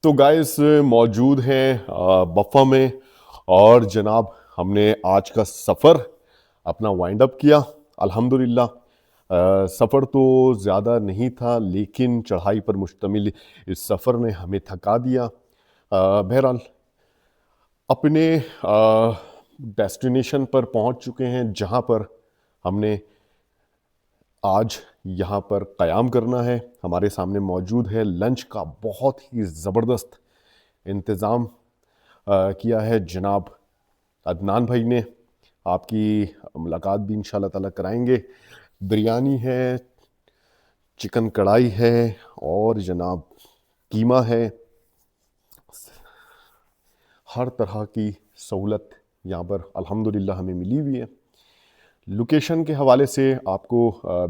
तो गाइस मौजूद हैं बफ़ा में। और जनाब हमने आज का सफ़र अपना वाइंड अप किया अल्हम्दुलिल्लाह। सफ़र तो ज़्यादा नहीं था लेकिन चढ़ाई पर मुश्तमिल इस सफ़र ने हमें थका दिया। बहरहाल अपने डेस्टिनेशन पर पहुंच चुके हैं जहां पर हमने आज यहाँ पर क़याम करना है। हमारे सामने मौजूद है लंच का बहुत ही ज़बरदस्त इंतज़ाम किया है जनाब अदनान भाई ने। आपकी मुलाकात भी इंशाल्लाह ताला कराएंगे। बिरयानी है, चिकन कढ़ाई है और जनाब कीमा है। हर तरह की सहूलत यहाँ पर अल्हम्दुलिल्लाह हमें मिली हुई है। लोकेशन के हवाले से आपको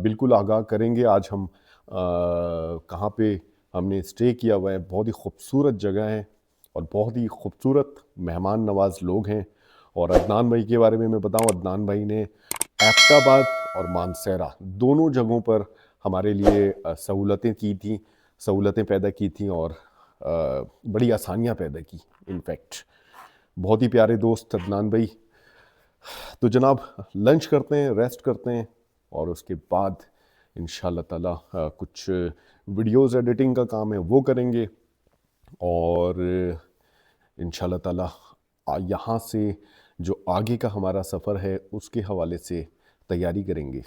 बिल्कुल आगाह करेंगे। आज हम कहाँ पे हमने स्टे किया हुआ है। बहुत ही खूबसूरत जगह है और बहुत ही खूबसूरत मेहमान नवाज लोग हैं। और अदनान भाई के बारे में मैं बताऊं, अदनान भाई ने एबटाबाद और मानसेरा दोनों जगहों पर हमारे लिए सहूलतें पैदा की थी और बड़ी आसानियां पैदा की। इनफैक्ट बहुत ही प्यारे दोस्त अदनान भाई। तो जनाब लंच करते हैं, रेस्ट करते हैं और उसके बाद इंशाल्लाह ताला कुछ वीडियोस एडिटिंग का काम है वो करेंगे और इंशाल्लाह ताला यहाँ से जो आगे का हमारा सफ़र है उसके हवाले से तैयारी करेंगे।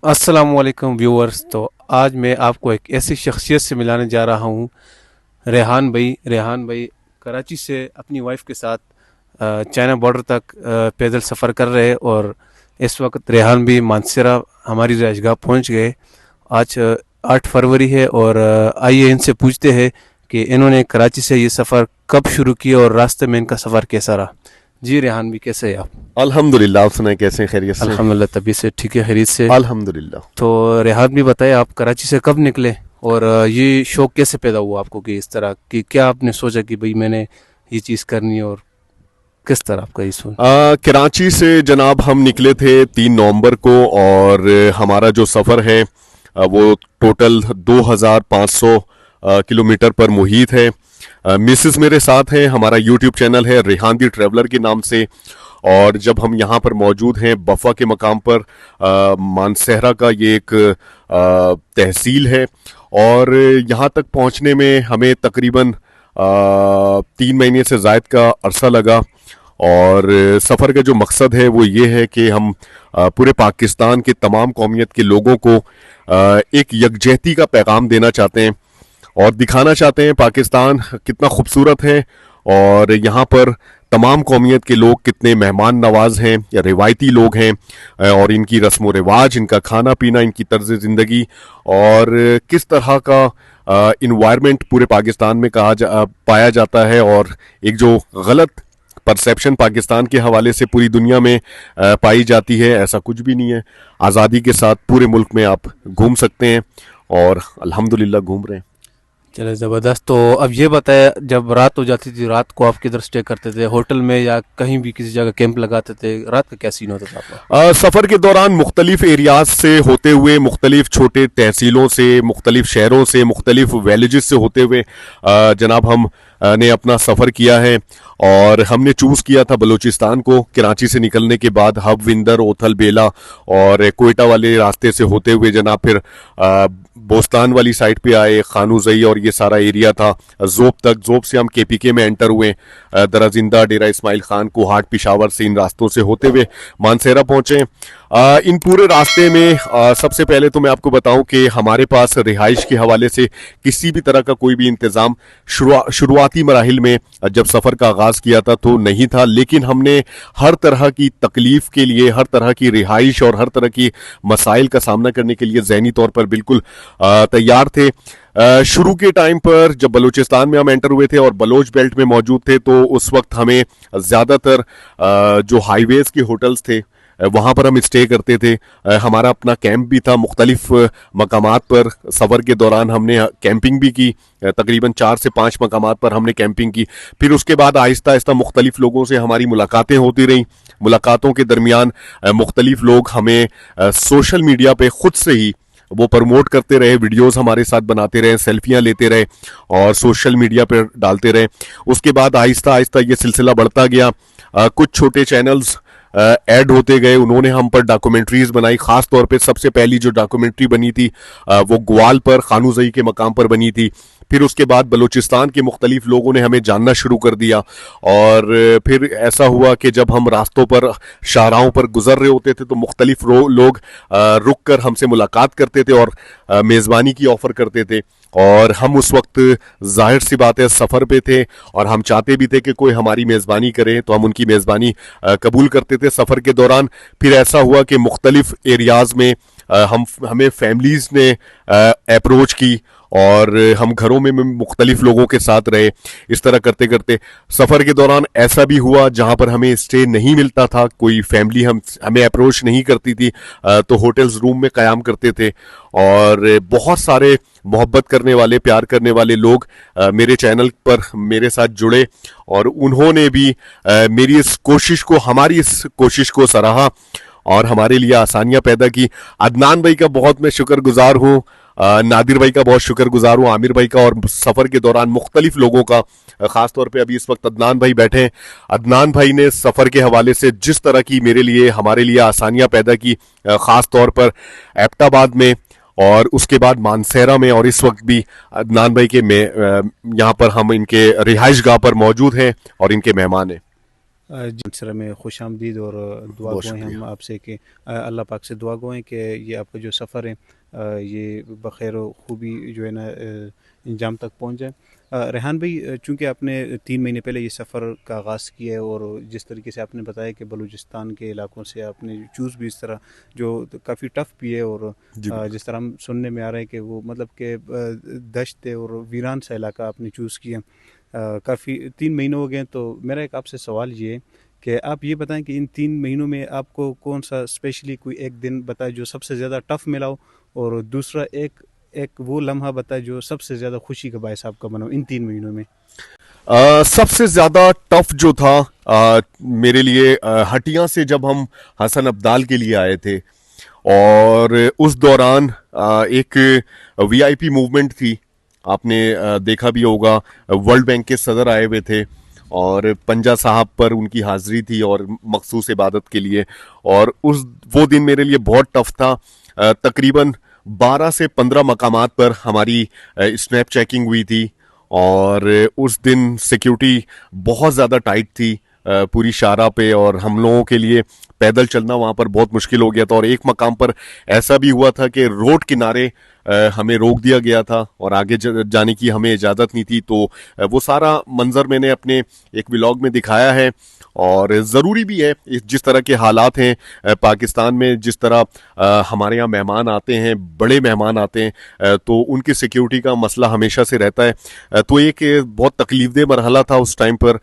अस्सलामुअलैकुम व्यूअर्स। तो आज मैं आपको एक ऐसी शख्सियत से मिलाने जा रहा हूँ, रेहान भाई कराची से अपनी वाइफ के साथ चाइना बॉर्डर तक पैदल सफ़र कर रहे हैं और इस वक्त रेहान भी मानसेरा हमारी रहायशगाह पहुँच गए। आज 8 फरवरी है और आइए इनसे पूछते हैं कि इन्होंने कराची से ये सफ़र कब शुरू किया और रास्ते में इनका सफ़र कैसा रहा। जी रेहान भी, कैसे हैं आप? अल्हम्दुलिल्लाह। आप सुनाए कैसे हैं? खैरियत से? अल्हम्दुलिल्लाह, तबीयत से ठीक है, खैरियत से। अल्हम्दुलिल्लाह। तो रेहान भी बताए, आप कराची से कब निकले और ये शौक कैसे पैदा हुआ आपको कि इस तरह की, क्या आपने सोचा कि भाई मैंने ये चीज़ करनी है और किस तरह आपका ये सोच? कराची से जनाब हम निकले थे 3 नवंबर को और हमारा जो सफ़र है वो टोटल 2500 किलोमीटर पर मुहित है। मिसेस मेरे साथ हैं। हमारा यूट्यूब चैनल है रेहान दी ट्रैवलर के नाम से। और जब हम यहाँ पर मौजूद हैं बफ़ा के मकाम पर, मानसेहरा का ये एक तहसील है और यहाँ तक पहुँचने में हमें तकरीबन 3 महीने से ज़ायद का अरसा लगा। और सफ़र का जो मकसद है वो ये है कि हम पूरे पाकिस्तान के तमाम कौमियत के लोगों को एक यकजहती का पैगाम देना चाहते हैं और दिखाना चाहते हैं पाकिस्तान कितना खूबसूरत है और यहाँ पर तमाम कौमियत के लोग कितने मेहमान नवाज हैं या रिवायती लोग हैं और इनकी रस्म व रिवाज, इनका खाना पीना, इनकी तर्ज ज़िंदगी और किस तरह का इन्वायरमेंट पूरे पाकिस्तान में पाया जाता है। और एक जो गलत परसेप्शन पाकिस्तान के हवाले से पूरी दुनिया में पाई जाती है, ऐसा कुछ भी नहीं है। आज़ादी के साथ पूरे मुल्क में आप घूम सकते हैं और अल्हम्दुलिल्लाह घूम रहे हैं। चले ज़बरदस्त। तो अब ये बताया, जब रात हो जाती थी, रात को आप किधर स्टे करते थे? होटल में या कहीं भी किसी जगह कैंप लगाते थे? रात का क्या सीन होता था आपका? सफ़र के दौरान मुख्तलिफ एरियाज से होते हुए, मुख्तलिफ छोटे तहसीलों से, मुख्तलिफ शहरों से, मुख्तलिफ विलेजेस से होते हुए जनाब हम ने अपना सफ़र किया है और हमने चूज़ किया था बलूचिस्तान को। कराची से निकलने के बाद हब, विंदर, ओथल, बेला और कोयटा वाले रास्ते से होते हुए जनाब फिर बोस्तान वाली साइड पे आए, खानूजई और ये सारा एरिया था जोब तक। जोब से हम केपीके में एंटर हुए, दराजिंदा, डेरा इस्माइल खान, कोहाट, पिशावर से इन रास्तों से होते हुए मानसेरा पहुंचे। इन पूरे रास्ते में सबसे पहले तो मैं आपको बताऊं कि हमारे पास रिहाइश के हवाले से किसी भी तरह का कोई भी इंतज़ाम शुरुआती मराहिल में जब सफ़र का आगाज़ किया था तो नहीं था, लेकिन हमने हर तरह की तकलीफ़ के लिए, हर तरह की रिहाइश और हर तरह की मसाइल का सामना करने के लिए ज़हनी तौर पर बिल्कुल तैयार थे। शुरू के टाइम पर जब बलूचिस्तान में हम एंटर हुए थे और बलोच बेल्ट में मौजूद थे तो उस वक्त हमें ज़्यादातर जो हाईवेज़ के होटल्स थे वहाँ पर हम स्टे करते थे। हमारा अपना कैंप भी था, मुख्तलिफ मकामात पर सफ़र के दौरान हमने कैंपिंग भी की। तकरीबन 4 से 5 मकामात पर हमने कैंपिंग की। फिर उसके बाद आहिस्ता आहिस्ता मुख्तलिफ लोगों से हमारी मुलाकातें होती रहीं। मुलाकातों के दरमियान मुख्तलिफ लोग हमें सोशल मीडिया पे खुद से ही वो प्रमोट करते रहे, वीडियोस हमारे साथ बनाते रहे, सेल्फियां लेते रहे और सोशल मीडिया पर डालते रहे। उसके बाद आहिस्ता आहिस्ता ये सिलसिला बढ़ता गया। कुछ छोटे चैनल्स ऐड होते गए, उन्होंने हम पर डॉक्यूमेंट्रीज बनाई। खास तौर पे सबसे पहली जो डॉक्यूमेंट्री बनी थी वो ग्वाल पर, खानूजई के मकाम पर बनी थी। फिर उसके बाद बलूचिस्तान के मुख्तलिफ लोगों ने हमें जानना शुरू कर दिया और फिर ऐसा हुआ कि जब हम रास्तों पर, शाहराहों पर गुजर रहे होते थे तो मुख्तलिफ लोग रुक कर हमसे मुलाकात करते थे और मेज़बानी की ऑफ़र करते थे। और हम उस वक्त जाहिर सी बात है सफ़र पे थे और हम चाहते भी थे कि कोई हमारी मेज़बानी करे, तो हम उनकी मेज़बानी कबूल करते थे सफ़र के दौरान। फिर ऐसा हुआ कि मुख्तलिफ एरियाज़ में हमें फैमिलीज़ ने अप्रोच की और हम घरों में मुख्तलिफ लोगों के साथ रहे। इस तरह करते करते सफ़र के दौरान ऐसा भी हुआ जहाँ पर हमें स्टे नहीं मिलता था, कोई फैमिली हमें अप्रोच नहीं करती थी, तो होटल्स रूम में क़याम करते थे। और बहुत सारे मोहब्बत करने वाले, प्यार करने वाले लोग मेरे चैनल पर मेरे साथ जुड़े और उन्होंने भी मेरी इस कोशिश को, हमारी इस कोशिश को सराहा और हमारे लिए आसानियां पैदा की। अदनान भाई का बहुत मैं शुक्रगुजार हूँ, नादिर भाई का बहुत शुक्रगुजार हूँ, आमिर भाई का, और सफ़र के दौरान मुख्तलिफ लोगों का। ख़ास तौर पे अभी इस वक्त अदनान भाई बैठे हैं। अदनान भाई ने सफ़र के हवाले से जिस तरह की मेरे लिए, हमारे लिए आसानियां पैदा की, ख़ास तौर पर एबटाबाद में और उसके बाद मानसेरा में, और इस वक्त भी अदनान भाई के यहाँ पर हम इनके रिहाइश गाह पर मौजूद हैं और इनके मेहमान हैं। मानसेरा में खुश आमदीद और दुआ गो हैं हम आपसे कि अल्लाह पाक से दुआ गो हैं कि ये आपका जो सफ़र है ये बखैर खूबी जो है ना इंजाम तक पहुंच जाए। रेहान भाई, चूँकि आपने 3 महीने पहले ये सफ़र का आगाज़ किया है और जिस तरीके से आपने बताया कि बलूचिस्तान के इलाकों से आपने चूज़ भी इस तरह जो काफ़ी टफ़ भी है और जिस तरह हम सुनने में आ रहा है कि वो मतलब कि दश्त और वीरान सा इलाका आपने चूज़ किया। काफ़ी 3 महीने हो गए, तो मेरा एक आपसे सवाल ये है कि आप ये बताएं कि इन 3 महीनों में आपको कौन सा स्पेशली कोई एक दिन बताए जो सबसे ज़्यादा टफ़ मिला हो, और दूसरा एक वो लम्हा बताए जो सबसे ज़्यादा खुशी का बायस आपका बना हो इन 3 महीनों में। सबसे ज़्यादा टफ जो था मेरे लिए हटिया से जब हम हसन अब्दाल के लिए आए थे और उस दौरान एक वीआईपी मूवमेंट थी। आपने देखा भी होगा, वर्ल्ड बैंक के सदर आए हुए थे और पंजा साहब पर उनकी हाज़िरी थी और मखसूस इबादत के लिए, और वो दिन मेरे लिए बहुत टफ था। तकरीबन 12 से 15 मकामात पर हमारी स्नैप चेकिंग हुई थी और उस दिन सिक्योरिटी बहुत ज़्यादा टाइट थी पूरी शाहराह पे, और हम लोगों के लिए पैदल चलना वहाँ पर बहुत मुश्किल हो गया था। और एक मकाम पर ऐसा भी हुआ था कि रोड किनारे हमें रोक दिया गया था और आगे जाने की हमें इजाज़त नहीं थी। तो वो सारा मंजर मैंने अपने एक व्लॉग में दिखाया है, और ज़रूरी भी है जिस तरह के हालात हैं पाकिस्तान में, जिस तरह हमारे यहाँ मेहमान आते हैं, बड़े मेहमान आते हैं, तो उनकी सिक्योरिटी का मसला हमेशा से रहता है। तो एक बहुत तकलीफदेह मरहला था उस टाइम पर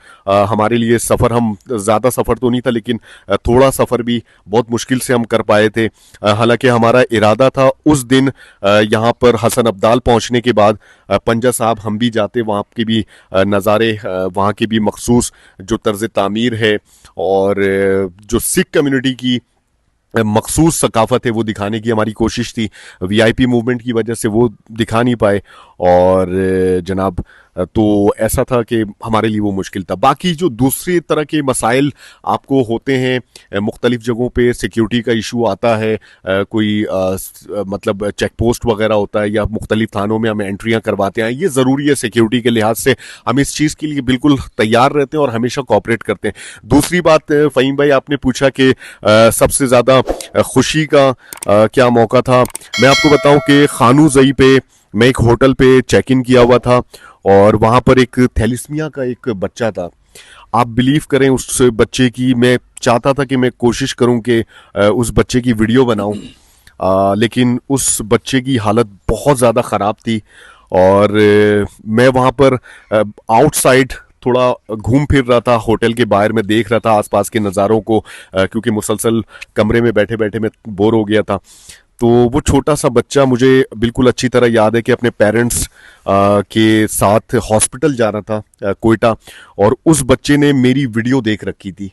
हमारे लिए। सफ़र, हम ज़्यादा सफ़र तो नहीं था लेकिन थोड़ा सफ़र भी बहुत मुश्किल से हम कर पाए थे। हालांकि हमारा इरादा था उस दिन यहाँ पर हसन अब्दाल पहुँचने के बाद पंजा साहब हम भी जाते, वहाँ के भी नज़ारे, वहाँ की भी मखसूस जो तर्ज तामीर है और जो सिख कम्युनिटी की मखसूस सकाफत है वो दिखाने की हमारी कोशिश थी। वीआईपी मूवमेंट की वजह से वो दिखा नहीं पाए और जनाब तो ऐसा था कि हमारे लिए वो मुश्किल था। बाकी जो दूसरी तरह के मसाइल आपको होते हैं, मुख्तलिफ जगहों पे सिक्योरिटी का इशू आता है, कोई मतलब चेक पोस्ट वगैरह होता है या मुख्तलिफ थानों में हमें एंट्रियां करवाते हैं, ये ज़रूरी है सिक्योरिटी के लिहाज से। हम इस चीज़ के लिए बिल्कुल तैयार रहते हैं और हमेशा कोऑपरेट करते हैं। दूसरी बात फ़हीम भाई, आपने पूछा कि सबसे ज़्यादा खुशी का क्या मौका था। मैं आपको बताऊं कि खानू ज़ई पे मैं एक होटल पे चेक इन किया हुआ था और वहाँ पर एक थैलिस्मिया का एक बच्चा था। आप बिलीव करें, उस बच्चे की मैं चाहता था कि मैं कोशिश करूं कि उस बच्चे की वीडियो बनाऊं, लेकिन उस बच्चे की हालत बहुत ज़्यादा ख़राब थी और मैं वहाँ पर आउटसाइड थोड़ा घूम फिर रहा था, होटल के बाहर मैं देख रहा था आसपास के नज़ारों को, क्योंकि मुसलसल कमरे में बैठे बैठे मैं बोर हो गया था। तो वो छोटा सा बच्चा, मुझे बिल्कुल अच्छी तरह याद है कि अपने पेरेंट्स के साथ हॉस्पिटल जा रहा था कोयटा, और उस बच्चे ने मेरी वीडियो देख रखी थी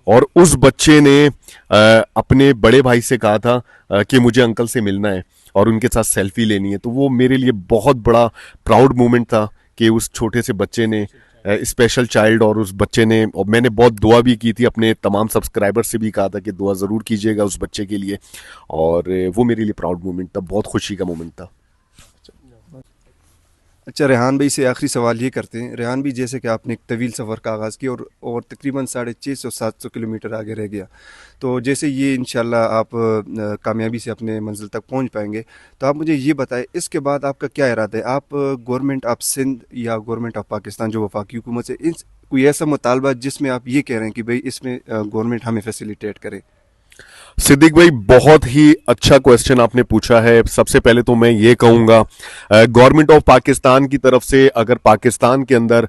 और उस बच्चे ने अपने बड़े भाई से कहा था कि मुझे अंकल से मिलना है और उनके साथ सेल्फी लेनी है। तो वो मेरे लिए बहुत बड़ा प्राउड मोमेंट था कि उस छोटे से बच्चे ने, स्पेशल चाइल्ड, और उस बच्चे ने, और मैंने बहुत दुआ भी की थी, अपने तमाम सब्सक्राइबर से भी कहा था कि दुआ ज़रूर कीजिएगा उस बच्चे के लिए, और वो मेरे लिए प्राउड मोमेंट था, बहुत खुशी का मोमेंट था। अच्छा, रेहान भाई से आखिरी सवाल ये करते हैं। रेहान भाई, जैसे कि आपने एक तवील सफ़र का आगाज़ किया और तकरीबन 650-700 किलोमीटर आगे रह गया, तो जैसे ये इंशाल्लाह आप कामयाबी से अपने मंजिल तक पहुंच पाएंगे, तो आप मुझे ये बताएं, इसके बाद आपका क्या इरादा है? आप गवर्नमेंट ऑफ सिंध या गवर्नमेंट ऑफ पाकिस्तान जो वफाकी हुकूमत से कोई ऐसा मुतालबा जिसमें आप ये कह रहे हैं कि भाई इसमें गवर्नमेंट हमें फैसिलिटेट करे? सिद्दीक भाई, बहुत ही अच्छा क्वेश्चन आपने पूछा है। सबसे पहले तो मैं ये कहूँगा, गवर्नमेंट ऑफ पाकिस्तान की तरफ से अगर पाकिस्तान के अंदर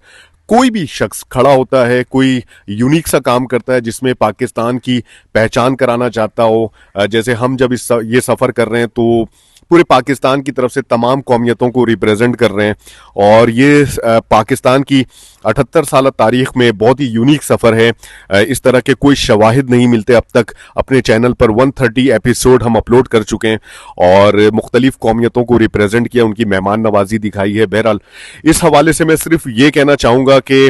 कोई भी शख्स खड़ा होता है, कोई यूनिक सा काम करता है जिसमें पाकिस्तान की पहचान कराना चाहता हो, जैसे हम जब ये सफ़र कर रहे हैं तो पूरे पाकिस्तान की तरफ से तमाम कौमियतों को रिप्रेजेंट कर रहे हैं, और ये पाकिस्तान की 78 साल तारीख में बहुत ही यूनिक सफ़र है। इस तरह के कोई शवाहिद नहीं मिलते अब तक। अपने चैनल पर 130 एपिसोड हम अपलोड कर चुके हैं और मुख्तलिफ कौमियतों को रिप्रेजेंट किया, उनकी मेहमान नवाजी दिखाई है। बहरहाल, इस हवाले से मैं सिर्फ ये कहना चाहूँगा कि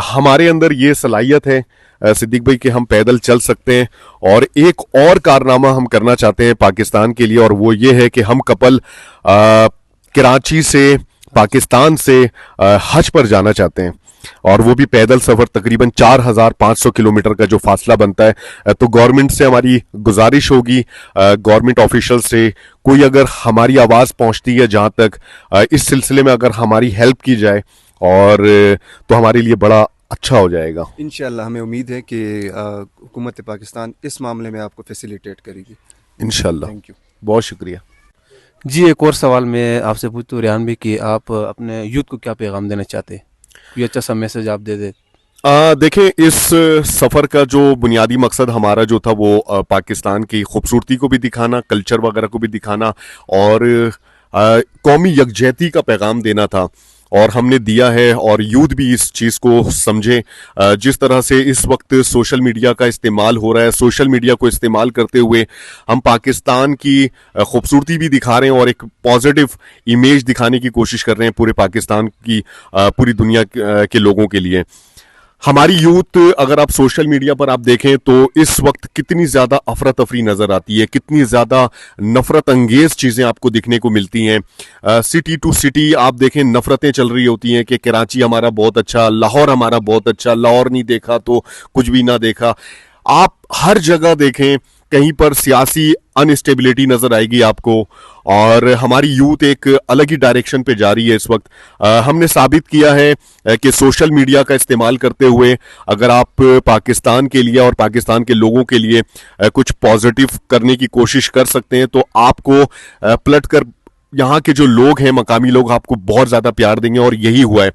हमारे अंदर ये सलाहियत है सिद्दीक भाई कि हम पैदल चल सकते हैं, और एक और कारनामा हम करना चाहते हैं पाकिस्तान के लिए, और वो ये है कि हम कपल कराची से, पाकिस्तान से हज पर जाना चाहते हैं, और वो भी पैदल सफ़र, तकरीबन 4500 किलोमीटर का जो फासला बनता है। तो गवर्नमेंट से हमारी गुजारिश होगी, गवर्नमेंट ऑफिशियल से, कोई अगर हमारी आवाज़ पहुंचती है जहां तक, इस सिलसिले में अगर हमारी हेल्प की जाए और तो हमारे लिए बड़ा अच्छा हो जाएगा। इंशाल्लाह हमें उम्मीद है कि हुकूमत पाकिस्तान इस मामले में आपको फैसिलिटेट करेगी। इंशाल्लाह। थैंक यू, बहुत शुक्रिया। जी, एक और सवाल मैं आपसे पूछता हूँ रेहान भाई कि आप अपने यूथ को क्या पैगाम देना चाहते हैं? कोई अच्छा सा मैसेज आप दे दे। देखें, इस सफ़र का जो बुनियादी मकसद हमारा जो था वो पाकिस्तान की खूबसूरती को भी दिखाना, कल्चर वगैरह को भी दिखाना, और कौमी यकजहती का पैगाम देना था, और हमने दिया है, और यूथ भी इस चीज़ को समझे। जिस तरह से इस वक्त सोशल मीडिया का इस्तेमाल हो रहा है, सोशल मीडिया को इस्तेमाल करते हुए हम पाकिस्तान की खूबसूरती भी दिखा रहे हैं और एक पॉजिटिव इमेज दिखाने की कोशिश कर रहे हैं पूरे पाकिस्तान की, पूरी दुनिया के लोगों के लिए। हमारी यूथ, अगर आप सोशल मीडिया पर आप देखें तो इस वक्त कितनी ज़्यादा अफरा तफरी नज़र आती है, कितनी ज़्यादा नफ़रत अंगेज़ चीज़ें आपको दिखने को मिलती हैं। सिटी टू सिटी आप देखें, नफ़रतें चल रही होती हैं कि कराची हमारा बहुत अच्छा, लाहौर हमारा बहुत अच्छा, लाहौर नहीं देखा तो कुछ भी ना देखा। आप हर जगह देखें, कहीं पर सियासी अनस्टेबिलिटी नज़र आएगी आपको, और हमारी यूथ एक अलग ही डायरेक्शन पे जा रही है इस वक्त। हमने साबित किया है कि सोशल मीडिया का इस्तेमाल करते हुए अगर आप पाकिस्तान के लिए और पाकिस्तान के लोगों के लिए कुछ पॉजिटिव करने की कोशिश कर सकते हैं, तो आपको पलट कर यहाँ के जो लोग हैं, मकामी लोग, आपको बहुत ज़्यादा प्यार देंगे, और यही हुआ है।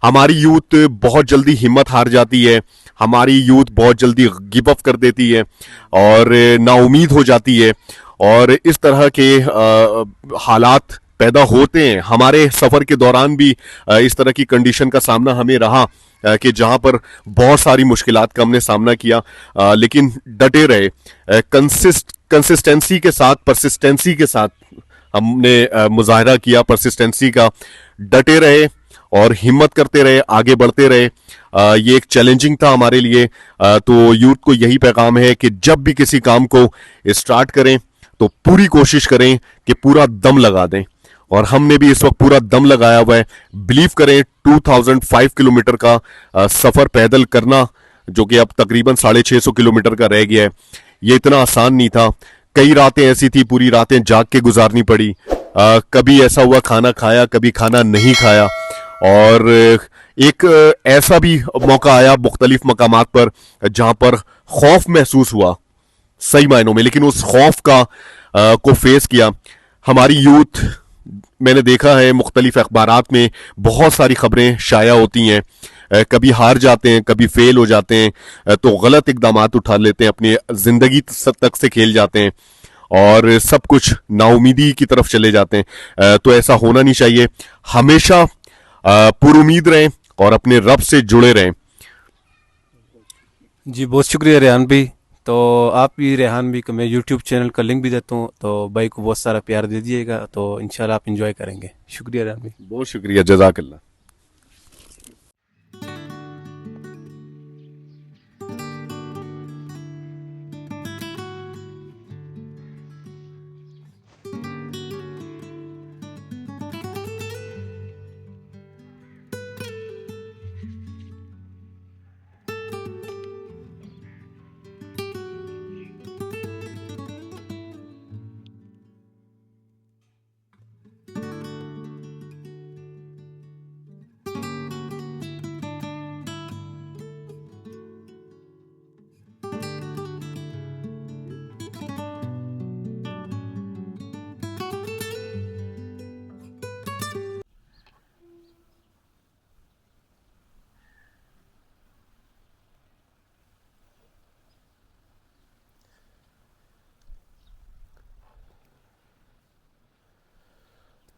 हमारी यूथ बहुत जल्दी हिम्मत हार जाती है, हमारी यूथ बहुत जल्दी गिव अप कर देती है और नाउमीद हो जाती है, और इस तरह के हालात पैदा होते हैं। हमारे सफ़र के दौरान भी इस तरह की कंडीशन का सामना हमें रहा कि जहाँ पर बहुत सारी मुश्किलात का हमने सामना किया, लेकिन डटे रहे, कंसिस्टेंसी के साथ, परसिस्टेंसी के साथ हमने मुजाहरा किया परसिस्टेंसी का, डटे रहे और हिम्मत करते रहे, आगे बढ़ते रहे। ये एक चैलेंजिंग था हमारे लिए। तो यूथ को यही पैगाम है कि जब भी किसी काम को स्टार्ट करें तो पूरी कोशिश करें कि पूरा दम लगा दें, और हमने भी इस वक्त पूरा दम लगाया हुआ है। बिलीव करें 2005 किलोमीटर का सफर पैदल करना, जो कि अब तकरीबन 650 किलोमीटर का रह गया है, ये इतना आसान नहीं था। कई रातें ऐसी थी, पूरी रातें जाग के गुजारनी पड़ी। कभी ऐसा हुआ खाना खाया, कभी खाना नहीं खाया। और एक ऐसा भी मौका आया मुख्तलिफ मकामात पर जहां पर खौफ महसूस हुआ सही मायनों में, लेकिन उस खौफ का को फेस किया। हमारी यूथ, मैंने देखा है मुख्तलिफ अखबारात में बहुत सारी खबरें शाया होती हैं, कभी हार जाते हैं, कभी फेल हो जाते हैं, तो गलत इकदाम उठा लेते हैं, अपनी जिंदगी तक से खेल जाते हैं और सब कुछ नाउमीदी की तरफ चले जाते हैं। तो ऐसा होना नहीं चाहिए। हमेशा पुरुमीद रहें और अपने रब से जुड़े रहें। जी बहुत शुक्रिया रेहान भाई। तो आप भी रेहान भाई को मैं यूट्यूब चैनल का लिंक भी देता हूँ, तो भाई को बहुत सारा प्यार दे दिएगा, तो इंशाल्लाह आप इंजॉय करेंगे। शुक्रिया रेहान भाई। बहुत शुक्रिया, जजाकल्ला।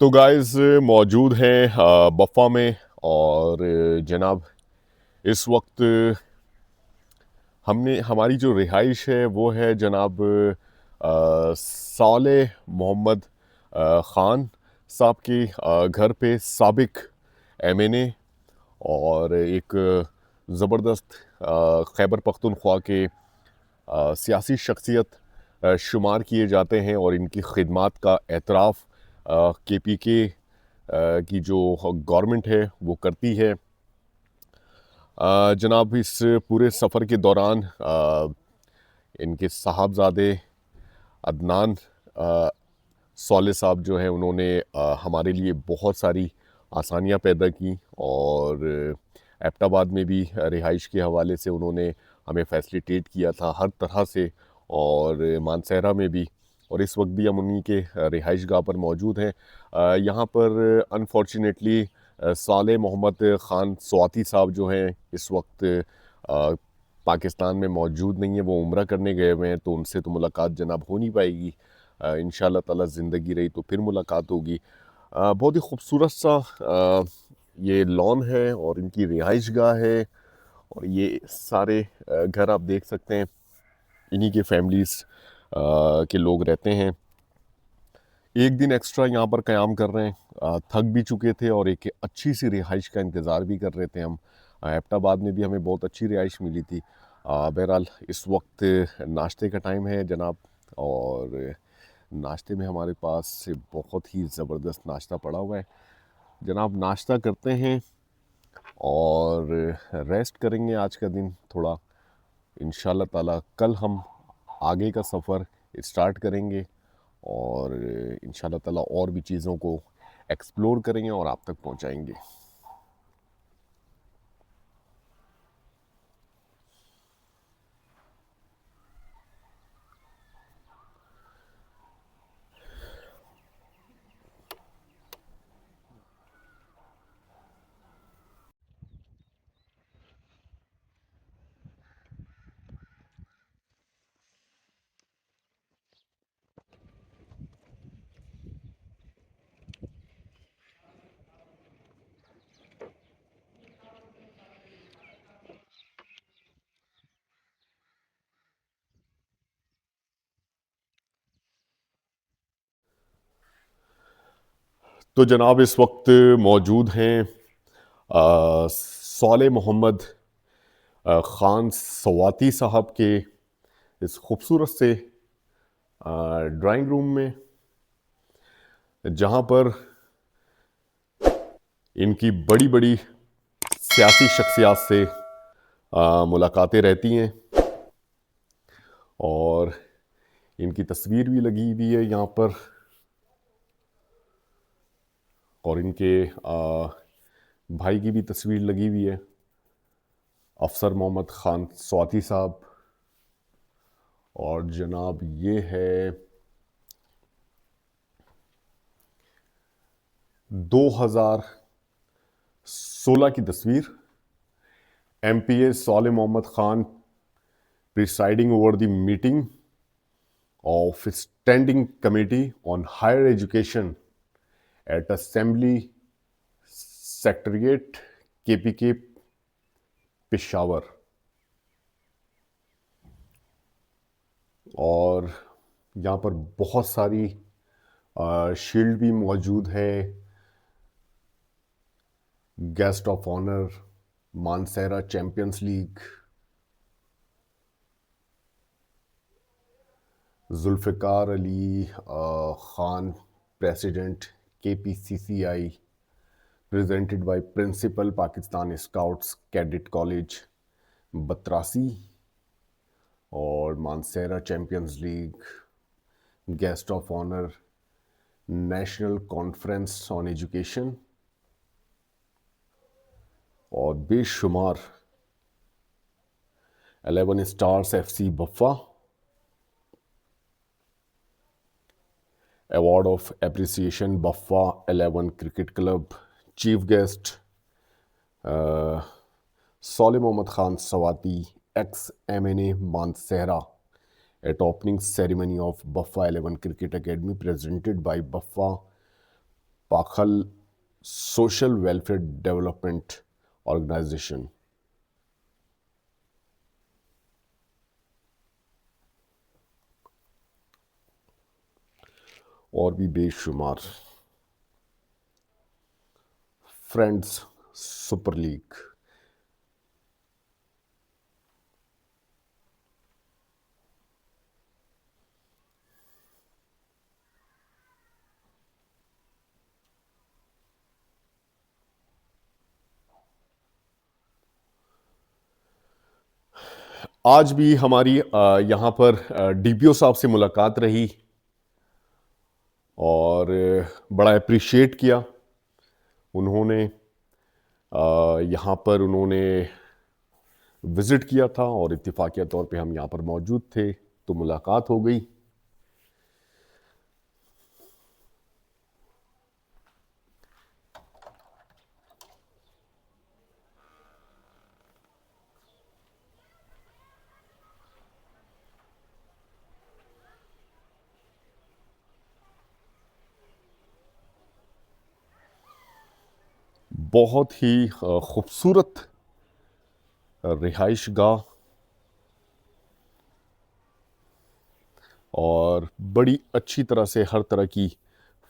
तो गाइस मौजूद हैं बफ़ा में, और जनाब इस वक्त हमने हमारी जो रिहाइश है वो है जनाब सालेह मोहम्मद ख़ान साहब के घर पे, साबिक एमएनए और एक ज़बरदस्त खैबर पख्तूनख्वा के सियासी शख्सियत शुमार किए जाते हैं, और इनकी खिदमात का एतराफ़ केपीके की जो गवर्नमेंट है वो करती है। जनाब इस पूरे सफ़र के दौरान इनके साहबजादे अदनान सौले साहब जो हैं उन्होंने हमारे लिए बहुत सारी आसानियां पैदा की, और एबटाबाद में भी रिहाइश के हवाले से उन्होंने हमें फैसिलिटेट किया था हर तरह से, और मानसहरा में भी, और इस वक्त भी हम उन्हीं के रिहाइश गाह पर मौजूद हैं। यहाँ पर अनफॉर्चुनेटली साले मोहम्मद ख़ान स्वाति साहब जो हैं इस वक्त पाकिस्तान में मौजूद नहीं है, वो उम्रा करने गए हुए हैं, तो उनसे तो मुलाकात जनाब हो नहीं पाएगी। इंशाल्लाह ताला ज़िंदगी रही तो फिर मुलाकात होगी। बहुत ही खूबसूरत सा ये लॉन है और इनकी रिहाइश गाह है, और ये सारे घर आप देख सकते हैं, इन्हीं के फैमिलीज़ के लोग रहते हैं। एक दिन एक्स्ट्रा यहाँ पर क़याम कर रहे हैं, थक भी चुके थे और एक अच्छी सी रिहाइश का इंतज़ार भी कर रहे थे हम। एबटाबाद में भी हमें बहुत अच्छी रिहाइश मिली थी। बहरहाल इस वक्त नाश्ते का टाइम है जनाब, और नाश्ते में हमारे पास बहुत ही ज़बरदस्त नाश्ता पड़ा हुआ है जनाब। नाश्ता करते हैं और रेस्ट करेंगे आज का दिन थोड़ा। इंशाल्लाह ताला कल हम आगे का सफ़र स्टार्ट करेंगे, और इंशाल्लाह ताला और भी चीज़ों को एक्सप्लोर करेंगे और आप तक पहुंचाएंगे। तो जनाब इस वक्त मौजूद हैं साले मोहम्मद ख़ान सवाती साहब के इस खूबसूरत से ड्राइंग रूम में, जहाँ पर इनकी बड़ी बड़ी सियासी शख्सियात से मुलाकातें रहती हैं और इनकी तस्वीर भी लगी हुई है यहाँ पर, और इनके भाई की भी तस्वीर लगी हुई है, अफसर मोहम्मद ख़ान सवाती साहब। और जनाब ये है 2016 की तस्वीर, MPA Saleh Mohammad Khan presiding over the meeting of Standing Committee on Higher Education at Assembly Secretariat KPK Peshawar. और यहाँ पर बहुत सारी शील्ड भी मौजूद है, guest of honour, Mansehra champions league, Zulfiqar Ali Khan president KPCCI, presented by principal Pakistan scouts cadet college Batrasi, और Mansehra champions league, guest of honour national conference on education, और बेशुमार 11 stars FC Baffa, award of appreciation Baffa 11 cricket club, chief guest Saleh Mohammad Khan Swati ex-MNA Mansehra at opening ceremony of Baffa 11 Cricket Academy presented by Baffa Pakhal Social Welfare Development Organization। और भी बेशुमार, friends super league, आज भी हमारी यहाँ पर DPO साहब से मुलाकात रही और बड़ा अप्रिशिएट किया उन्होंने। यहाँ पर उन्होंने विज़िट किया था और इत्तेफाकिया तौर पे हम यहाँ पर मौजूद थे, तो मुलाकात हो गई। बहुत ही खूबसूरत रिहाइश गाह और बड़ी अच्छी तरह से हर तरह की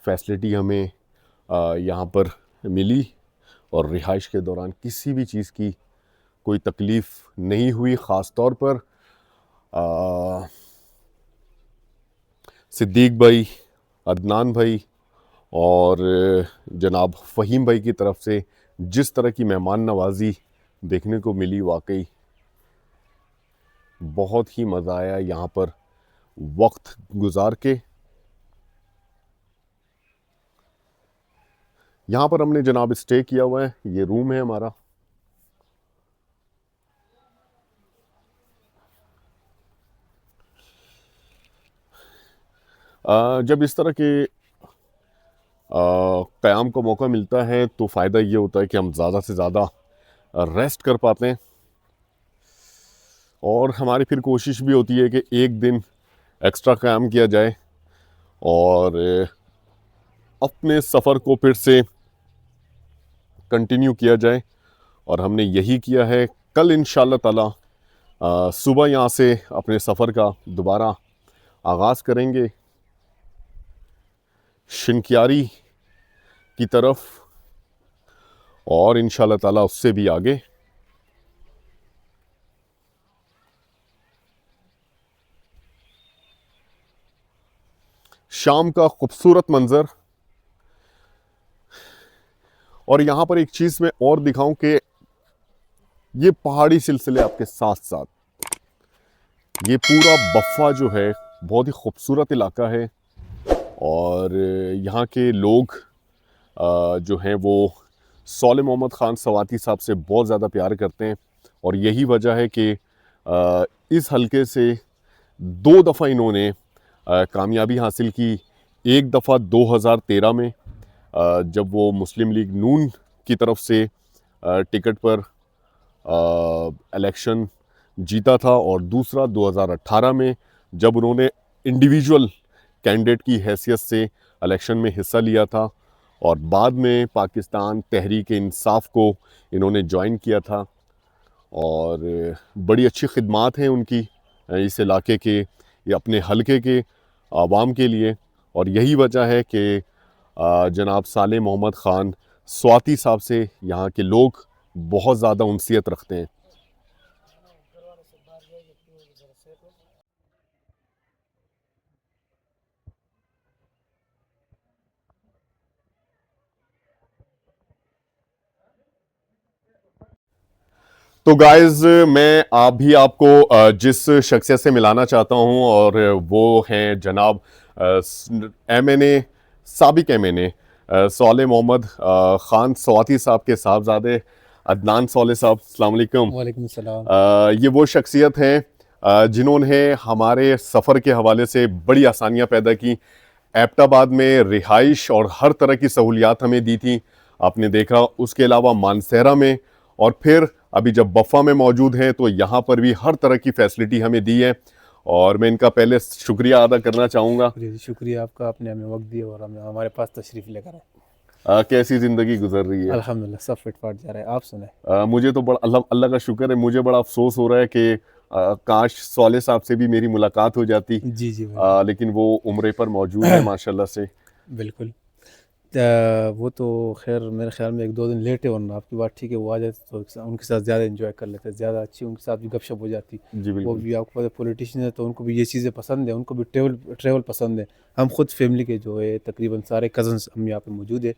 फैसिलिटी हमें यहाँ पर मिली, और रिहाइश के दौरान किसी भी चीज़ की कोई तकलीफ़ नहीं हुई। ख़ास तौर पर सिद्दीक भाई, अदनान भाई और जनाब फ़हीम भाई की तरफ से जिस तरह की मेहमान नवाजी देखने को मिली, वाकई बहुत ही मज़ा आया यहाँ पर वक्त गुजार के। यहाँ पर हमने जनाब स्टे किया हुआ है, ये रूम है हमारा। जब इस तरह के क़याम का मौका मिलता है तो फ़ायदा ये होता है कि हम ज़्यादा से ज़्यादा रेस्ट कर पाते हैं, और हमारी फिर कोशिश भी होती है कि एक दिन एक्स्ट्रा क़याम किया जाए और अपने सफ़र को फिर से कंटिन्यू किया जाए। और हमने यही किया है। कल इंशाअल्लाह ताला सुबह यहाँ से अपने सफ़र का दोबारा आगाज़ करेंगे। शिनकियारी की तरफ और इंशाल्लाह ताला उससे भी आगे। शाम का खूबसूरत मंजर। और यहाँ पर एक चीज़ मैं और दिखाऊं कि ये पहाड़ी सिलसिले आपके साथ साथ ये पूरा बफ़ा जो है बहुत ही खूबसूरत इलाका है। और यहाँ के लोग जो हैं वो सौले मोहम्मद ख़ान सवाती साहब से बहुत ज़्यादा प्यार करते हैं। और यही वजह है कि इस हलके से 2 दफ़ा इन्होंने कामयाबी हासिल की। एक दफ़ा 2013 में जब वो मुस्लिम लीग नून की तरफ से टिकट पर इलेक्शन जीता था, और दूसरा 2018 में जब उन्होंने इंडिविजुअल कैंडिडेट की हैसियत से इलेक्शन में हिस्सा लिया था। और बाद में पाकिस्तान तहरीक इंसाफ को इन्होंने ज्वाइन किया था। और बड़ी अच्छी खिदमात हैं उनकी इस इलाके के, ये अपने हलके के आवाम के लिए। और यही वजह है कि जनाब साले मोहम्मद ख़ान स्वाति साहब से यहाँ के लोग बहुत ज़्यादा उनसियत रखते हैं। तो गाइज़ मैं आपको जिस शख्सियत से मिलाना चाहता हूँ और वो हैं जनाब MNA साबिक MNA सौले मोहम्मद ख़ान सवाती साहब के साहबजादे अदनान सौले साहब। अस्सलाम वालेकुम। वालेकुम सलाम। ये वो शख्सियत हैं जिन्होंने हमारे सफ़र के हवाले से बड़ी आसानियाँ पैदा की। एबटाबाद में रिहाइश और हर तरह की सहूलियात हमें दी थी, आपने देखा। उसके अलावा मानसहरा में, और फिर अभी जब बफ़ा में मौजूद हैं तो यहाँ पर भी हर तरह की फ़ैसिलिटी हमें दी है। और मैं इनका पहले शुक्रिया अदा करना चाहूँगा। शुक्रिया आपका, आपने हमें वक्त दिया और हमें हमारे पास तशरीफ़ लेकर आए। कैसी ज़िंदगी गुजर रही है? अल्हम्दुलिल्लाह सब फिट फाट जा रहा है। आप सुनाए? मुझे तो बड़ा अल्लाह का शुक्र है। मुझे बड़ा अफसोस हो रहा है कि काश सौले साहब से भी मेरी मुलाकात हो जाती। जी जी लेकिन वो उम्रे पर मौजूद है माशाल्लाह से। बिल्कुल। वो तो खैर मेरे ख्याल में 1-2 दिन लेट है, वरना आपकी बात ठीक है, वो आ जाते तो उनके साथ ज़्यादा एंजॉय कर लेते, ज़्यादा अच्छी उनके साथ भी गपशप हो जाती। जी वो बिल्कुल। भी आपको पता है पॉलिटिशियन है तो उनको भी ये चीज़ें पसंद है, उनको भी ट्रैवल पसंद है। हम खुद फैमिली के जो है तकरीबन सारे कज़न्स हम यहाँ पे मौजूद है।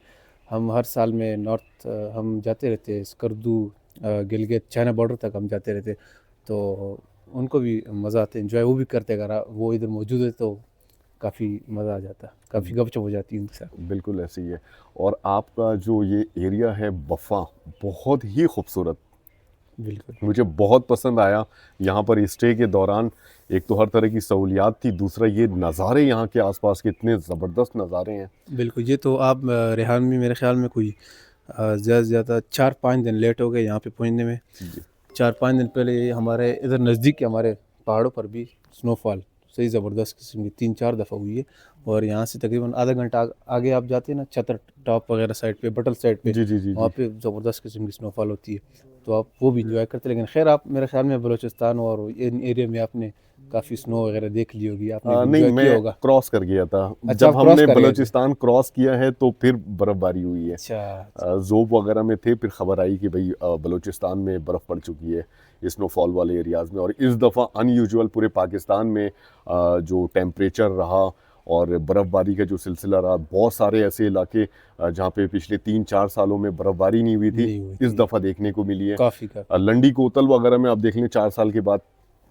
हम हर साल में नॉर्थ हम जाते रहते हैं, स्कर्दू गिलगित चाइना बॉर्डर तक हम जाते रहते। तो उनको भी मज़ा आता है, एंजॉय वो भी करते। अगर वो इधर मौजूद है तो काफ़ी मज़ा आ जाता है, काफ़ी गपशप हो जाती है उनके साथ। बिल्कुल ऐसे ही है। और आपका जो ये एरिया है बफ़ा, बहुत ही खूबसूरत, बिल्कुल मुझे बहुत पसंद आया। यहाँ पर स्टे के दौरान एक तो हर तरह की सहूलियात थी, दूसरा ये नज़ारे यहाँ के आसपास के इतने ज़बरदस्त नज़ारे हैं। बिल्कुल। ये तो आप रेहान भी मेरे ख़्याल में कोई ज़्यादा से ज़्यादा 4-5 दिन लेट हो गए यहाँ पे पहुँचने में। जी 4-5 दिन पहले ये हमारे इधर नज़दीक के हमारे पहाड़ों पर भी स्नोफॉल सही ज़बरदस्त किस्म की 3-4 दफ़ा हुई है। और यहाँ से तकरीबन आधा घंटा आगे आप जाते हैं ना, छतर टॉप वगैरह साइड पे, बटल साइड पे, जी जी जी वहाँ जी। पे ज़बरदस्त किस्म की स्नोफॉल होती है, तो आप वो भी इंजॉय करते हैं। लेकिन खैर आप मेरे ख्याल में बलूचिस्तान और इन एरिया में आपने काफ़ी स्नो वगैरह देख ली होगी, आपने भी नहीं, इंजॉय किया मैं होगा। क्रॉस कर गया था। अच्छा, जब आप क्रॉस हमने कर गए थे? बलूचिस्तान क्रॉस किया है तो फिर बर्फ़बारी हुई है। अच्छा। ज़ोब वगैरह में थे, फिर ख़बर आई कि भाई बलूचिस्तान में बर्फ़ पड़ चुकी है स्नोफॉल वाले एरियाज़ में। और इस दफ़ा अनयूजुअल पूरे पाकिस्तान में जो टेम्परेचर रहा और बर्फ़बारी का जो सिलसिला रहा, बहुत सारे ऐसे इलाके जहाँ पे पिछले 3-4 सालों में बर्फ़बारी नहीं हुई थी, नहीं हुई इस थी। दफ़ा देखने को मिली है। काफ़ी काफ़ी लंडी कोतल वगैरह में आप देख लें 4 साल के बाद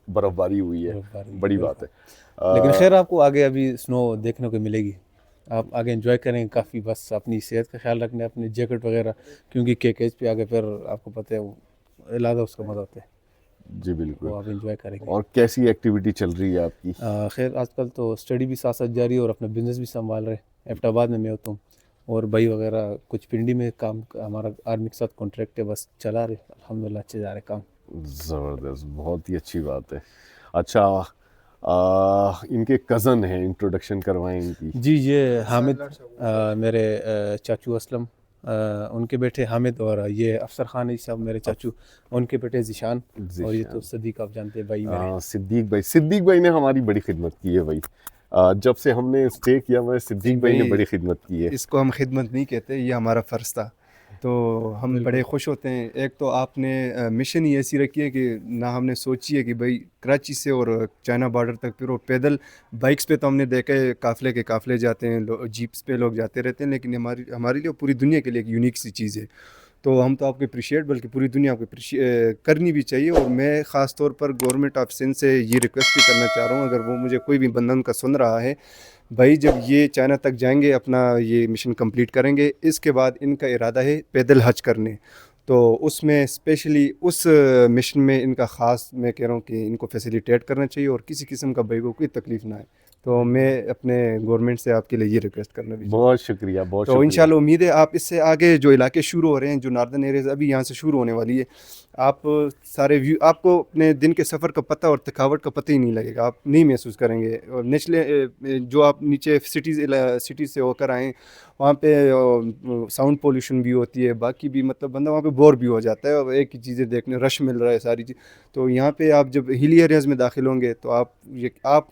बर्फ़बारी हुई है, बर्फबारी, बड़ी बात बिल्कुल। है। लेकिन अ, खैर आपको आगे अभी स्नो देखने को मिलेगी, आप आगे एंजॉय करेंगे काफ़ी। बस अपनी सेहत का ख्याल रखना है, अपनी जैकेट वगैरह, क्योंकि केकेज पे आगे फिर आपको पता है वो अलग उसका मज़ा आता है, जी बिल्कुल। वो आप एंजॉय करेंगे। और कैसी एक्टिविटी चल रही है आपकी? खैर आजकल तो स्टडी भी साथ साथ जारी है और अपना बिजनेस भी संभाल रहे हैं। एबटाबाद में मैं होता हूँ और भाई वगैरह कुछ पिंडी में काम, हमारा आर्मी के साथ कॉन्ट्रैक्ट है, बस चला रहे अल्हम्दुलिल्लाह, अच्छे जा रहे काम। ज़बरदस्त, बहुत ही अच्छी बात है। अच्छा, इनके कज़न हैं, इंट्रोडक्शन करवाएं इनकी। जी ये हामिद मेरे चाचू असलम, उनके बेटे हामिद, और ये अफसर खान है साहब मेरे चाचू, उनके बेटे ज़ीशान, और ये तो ज़ीशान। सदीक आप जानते हैं भाई मेरे। सिद्दीक भाई ने हमारी बड़ी खिदमत की है भाई। जब से हमने स्टे किया हुआ है, सिद्दीक भाई ने भाई, बड़ी खिदमत की है। इसको हम खिदमत नहीं कहते, ये हमारा फ़र्ज़ था। तो हम बड़े खुश होते हैं। एक तो आपने मिशन ही ऐसी रखी है कि ना हमने सोची है कि भाई कराची से और चाइना बॉर्डर तक फिर वो पैदल। बाइक्स पे तो हमने देखा है काफ़िले के काफ़िले जाते हैं, जीप्स पे लोग जाते रहते हैं, लेकिन हमारी हमारे लिए पूरी दुनिया के लिए एक यूनिक सी चीज़ है। तो हम तो आपको अप्रिशिएट, बल्कि पूरी दुनिया को करनी भी चाहिए। और मैं ख़ास तौर पर गवर्नमेंट ऑफ सिंध से ये रिक्वेस्ट भी करना चाह रहा हूँ, अगर वो मुझे कोई भी बंदा उनका सुन रहा है, भाई जब ये चाइना तक जाएंगे, अपना ये मिशन कंप्लीट करेंगे, इसके बाद इनका इरादा है पैदल हज करने। तो उसमें स्पेशली उस मिशन में इनका ख़ास मैं कह रहा हूँ कि इनको फैसिलिटेट करना चाहिए और किसी किस्म का भाई को कोई तकलीफ़ ना आए। तो मैं अपने गवर्नमेंट से आपके लिए ये रिक्वेस्ट करना भी चाहूँगा। बहुत शुक्रिया, बहुत तो शुक्रिया। इंशाल्लाह उम्मीद है आप इससे आगे जो इलाके शुरू हो रहे हैं, जो नार्दर्न एरियाज अभी यहाँ से शुरू होने वाली है, आप सारे व्यू, आपको अपने दिन के सफ़र का पता और थकावट का पता ही नहीं लगेगा, आप नहीं महसूस करेंगे। और नेचले जो आप नीचे सिटी से होकर आएँ, वहाँ पे साउंड पोल्यूशन भी होती है, बाकी भी मतलब बंदा वहाँ पे बोर भी हो जाता है, और एक ही चीज़ें देखने, रश मिल रहा है सारी चीज़। तो यहाँ पे आप जब हिली एरियाज़ में दाखिल होंगे तो आप आप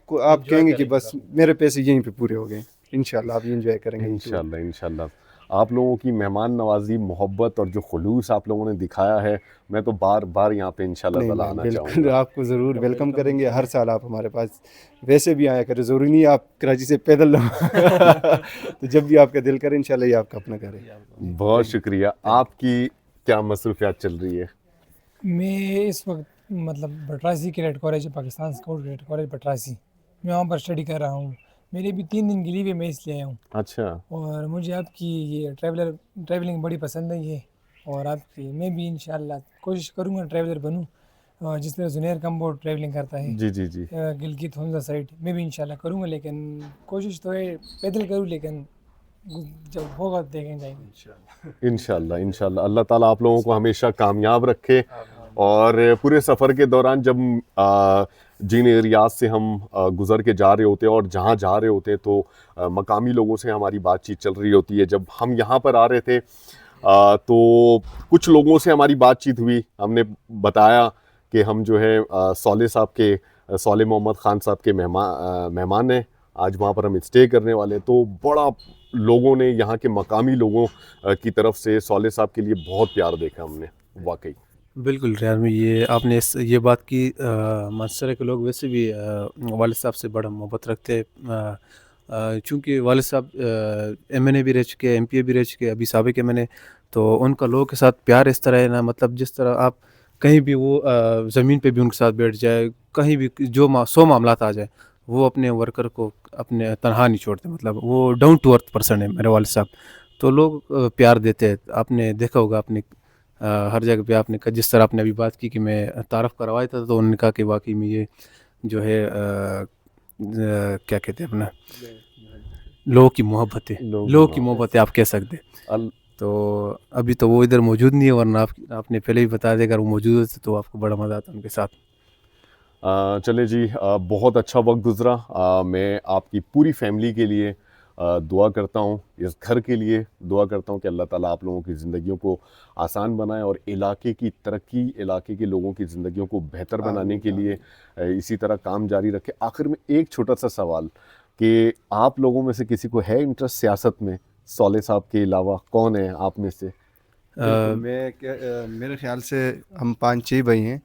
कहेंगे कि बस मेरे पैसे यहीं पे पूरे हो गए। इंशाल्लाह आप ये एंजॉय करेंगे। इंशाल्लाह, इंशाल्लाह। आप लोगों की मेहमान नवाजी, मोहब्बत और जो खुलूस आप लोगों ने दिखाया है, मैं तो बार बार यहाँ पे इंशाल्लाह नहीं ताला नहीं, आना बिल्कुल चाहूँगा। आपको ज़रूर वेलकम करेंगे। हर साल आप हमारे पास वैसे भी आया करें, ज़रूरी नहीं है आप कराची से पैदल तो जब भी आपका दिल करे, इंशाल्लाह ये आपका अपना घर है। बहुत शुक्रिया। आपकी क्या मसरूफियात चल रही है? मैं इस वक्त मतलब बटरासी कैडेट कॉलेज है, Pakistan scout cadet college Batrasi, मैं वहाँ पर स्टडी कर रहा हूँ। मेरे भी 3 दिन के लिए भी मैं इसलिए आया हूँ। अच्छा, और मुझे आपकी ये ट्रैवलिंग बड़ी पसंद है ये। और आपकी मैं भी इंशाल्लाह कोशिश करूँगा ट्रैवलर बनूँ, जिस तरह जुनैर कम्बोड ट्रैवलिंग करता है जी जी जी। गिलगित हमजा साइड, मैं भी इंशाल्लाह करूँगा। लेकिन कोशिश तो है पैदल करूँ, लेकिन जब होगा देखें जाएंगे। इंशाल्लाह, इंशाल्लाह। अल्लाह ताला आप लोगों को हमेशा कामयाब रखे। और पूरे सफ़र के दौरान जब जिन एरियाज से हम गुज़र के जा रहे होते हैं और जहाँ जा रहे होते हैं, तो मकामी लोगों से हमारी बातचीत चल रही होती है। जब हम यहाँ पर आ रहे थे तो कुछ लोगों से हमारी बातचीत हुई। हमने बताया कि हम जो है सौले साहब के सौले मोहम्मद ख़ान साहब के मेहमान हैं। आज वहाँ पर हम स्टे करने वाले हैं। तो बड़ा लोगों ने, यहाँ के मकामी लोगों की तरफ से सौले साहब के लिए बहुत प्यार देखा हमने, वाकई। बिल्कुल रियाज में ये आपने ये बात की, मानसरा के लोग वैसे भी वालिद साहब से बड़ा मोहब्बत रखते हैं। चूँकि वालिद साहब एमएनए भी रह चुके हैं, एमपीए भी रह चुके हैं, अभी साबिक एमएनए। तो उनका लोगों के साथ प्यार इस तरह है ना, मतलब जिस तरह आप कहीं भी वो ज़मीन पे भी उनके साथ बैठ जाए, कहीं भी जो 100 मामलात आ जाए, वो अपने वर्कर को अपने तनहा नहीं छोड़ते। मतलब वो डाउन टू अर्थ पर्सन है मेरे वालिद साहब। तो लोग प्यार देते हैं। आपने देखा होगा, अपने हर जगह पे आपने जिस तरह आपने अभी बात की कि मैं तारफ़ करवाया था, तो उन्होंने कहा कि वाकई में ये जो है क्या कहते हैं अपना, लोगों की मोहब्बत है, लोगों की मोहब्बत है आप कह सकते हैं। तो अभी तो वो इधर मौजूद नहीं है, वरना आपने पहले ही बता दिया, अगर वो मौजूद होते तो आपको बड़ा मज़ा आता उनके साथ। चले जी, बहुत अच्छा वक्त गुज़रा। मैं आपकी पूरी फैमिली के लिए दुआ करता हूँ, इस घर के लिए दुआ करता हूँ कि अल्लाह ताला आप लोगों की ज़िंदगियों को आसान बनाए और इलाके की तरक्की, इलाके के लोगों की ज़िंदगियों को बेहतर बनाने के लिए इसी तरह काम जारी रखें। आखिर में एक छोटा सा सवाल कि आप लोगों में से किसी को है इंटरेस्ट सियासत में? सौले साहब के अलावा कौन है आप में से? मेरे ख्याल से हम 5-6 भाई हैं,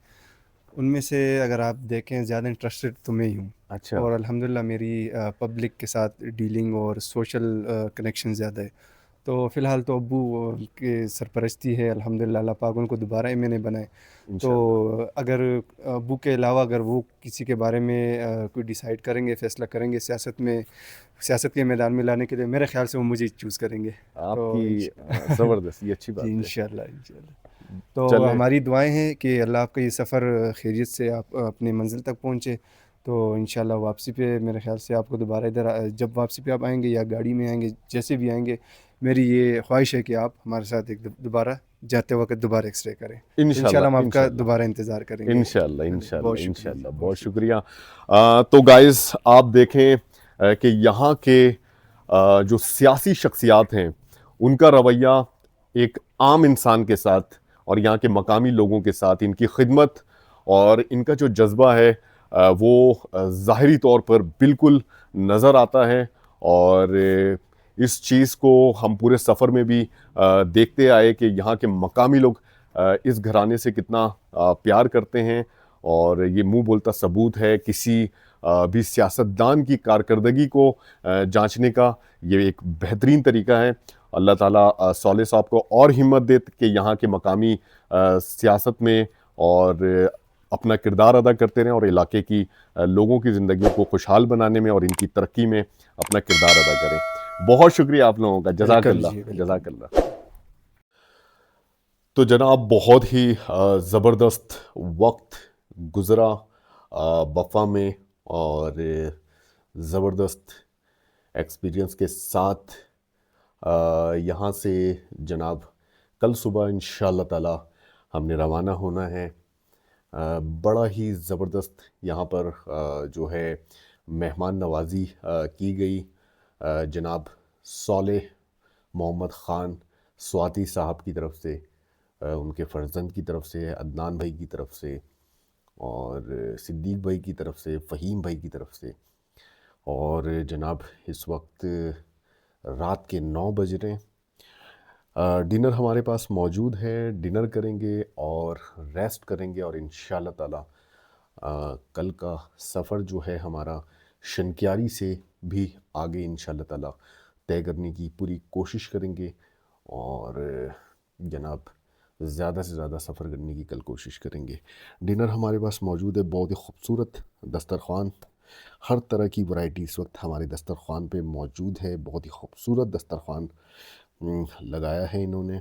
उनमें से अगर आप देखें ज़्यादा इंटरेस्टेड तो मैं ही हूँ। अच्छा। और अल्हम्दुलिल्लाह मेरी पब्लिक के साथ डीलिंग और सोशल कनेक्शन ज़्यादा है। तो फ़िलहाल तो अब्बू के सरपरस्ती है, अल्हम्दुलिल्लाह, अल्लाह पाक उनको दोबारा मैंने बनाए। तो अगर अब्बू के अलावा अगर वो किसी के बारे में कोई डिसाइड करेंगे, फ़ैसला करेंगे सियासत के मैदान में लाने के लिए, मेरे ख्याल से वो मुझे चूज़ करेंगे। आपकी ज़बरदस्त, ये अच्छी बात जी, है। इंशाल्लाह इंशाल्लाह। तो चलें। हमारी दुआएं हैं कि अल्लाह आपका ये सफ़र खैरियत से आप अपनी मंजिल तक पहुँचे। तो इंशाल्लाह वापसी पे मेरे ख्याल से आपको दोबारा इधर जब वापसी पे आप आएंगे या गाड़ी में आएंगे, जैसे भी आएंगे, मेरी ये ख्वाहिश है कि आप हमारे साथ एक दोबारा जाते वक्त दोबारा एक्सरे करें। इंशाल्लाह हम आपका दोबारा इंतज़ार करेंगे। इंशाल्लाह, इंशाल्लाह, इंशाल्लाह। बहुत शुक्रिया। शुक्रिया। तो गाइस, आप देखें कि यहाँ के जो सियासी शख्सियात हैं, उनका रवैया एक आम इंसान के साथ और यहाँ के मकामी लोगों के साथ, इनकी खिदमत और इनका जो जज्बा है, वो ज़ाहिरी तौर पर बिल्कुल नज़र आता है। और इस चीज़ को हम पूरे सफ़र में भी देखते आए कि यहाँ के मकामी लोग इस घराने से कितना प्यार करते हैं। और ये मुंह बोलता सबूत है किसी भी सियासतदान की कारकर्दगी को जांचने का ये एक बेहतरीन तरीका है। अल्लाह ताला सौले साहब को और हिम्मत दे कि यहाँ के मकामी सियासत में और अपना किरदार अदा करते रहें और इलाके की लोगों की ज़िंदगी को खुशहाल बनाने में और इनकी तरक्की में अपना किरदार अदा करें। बहुत शुक्रिया आप लोगों का, जज़ाकल्लाह जी, वेलकम। जज़ाकल्लाह। तो जनाब बहुत ही ज़बरदस्त वक्त गुज़रा बफ़ा में, और ज़बरदस्त एक्सपीरियंस के साथ यहाँ से जनाब कल सुबह इंशाअल्लाह ताला हमने रवाना होना है। बड़ा ही ज़बरदस्त यहाँ पर जो है मेहमान नवाज़ी की गई। जनाब सौलेह मोहम्मद ख़ान स्वाति साहब की तरफ से, उनके फ़र्जंद की तरफ से, अदनान भाई की तरफ से, और सिद्दीक भाई की तरफ से, फ़हीम भाई की तरफ से। और जनाब इस वक्त रात के 9 बज रहे हैं। डिनर हमारे पास मौजूद है, डिनर करेंगे और रेस्ट करेंगे, और इंशाअल्लाह ताला कल का सफ़र जो है हमारा शनक्यारी से भी आगे इंशाअल्लाह ताला तय करने की पूरी कोशिश करेंगे। और जनाब ज़्यादा से ज़्यादा सफ़र करने की कल कोशिश करेंगे। डिनर हमारे पास मौजूद है, बहुत ही खूबसूरत दस्तरख़्वान, हर तरह की वैरायटी इस वक्त हमारे दस्तरख़्वान पे मौजूद है। बहुत ही खूबसूरत दस्तरख़्वान लगाया है इन्होंने।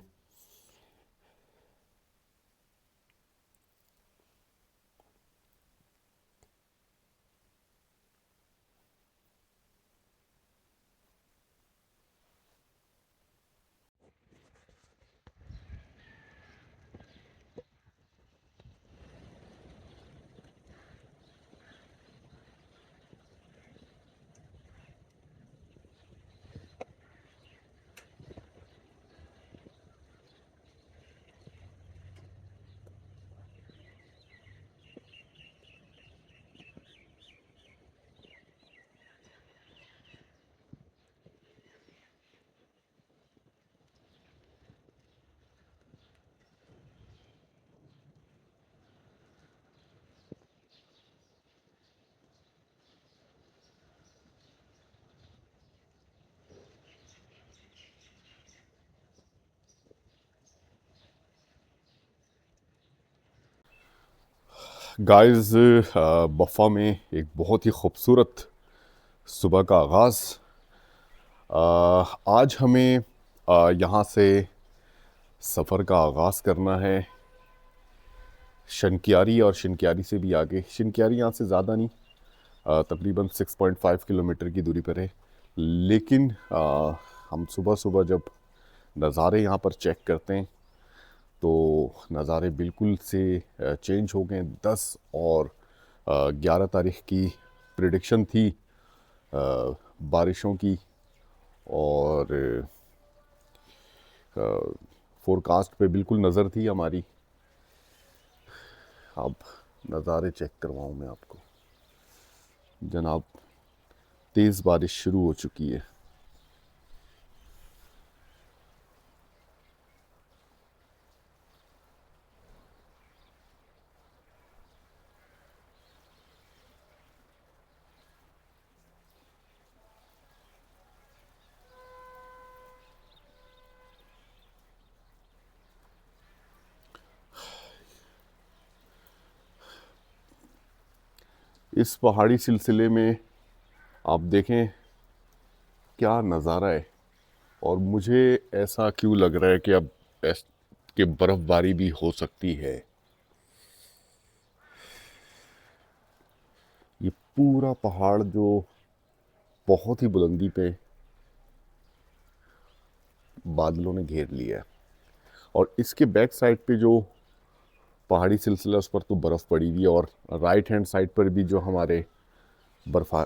गाइस बफ़ा में एक बहुत ही खूबसूरत सुबह का आगाज़। आज हमें यहाँ से सफ़र का आगाज़ करना है शनक्यारी, और शनक्यारी से भी आगे। शनक्यारी यहाँ से ज़्यादा नहीं, तकरीबन 6.5 किलोमीटर की दूरी पर है। लेकिन हम सुबह सुबह जब नज़ारे यहाँ पर चेक करते हैं तो नज़ारे बिल्कुल से चेंज हो गए। 10 और 11 तारीख़ की प्रिडिक्शन थी बारिशों की, और फोरकास्ट पे बिल्कुल नज़र थी हमारी। अब नज़ारे चेक करवाऊँ मैं आपको। जनाब तेज़ बारिश शुरू हो चुकी है। इस पहाड़ी सिलसिले में आप देखें क्या नज़ारा है, और मुझे ऐसा क्यों लग रहा है कि अब कि बर्फ़बारी भी हो सकती है। ये पूरा पहाड़ जो बहुत ही बुलंदी पे बादलों ने घेर लिया है, और इसके बैक साइड पे जो पहाड़ी सिलसिला उस पर तो बर्फ़ पड़ी हुई है, और राइट हैंड साइड पर भी जो हमारे बर्फ़ा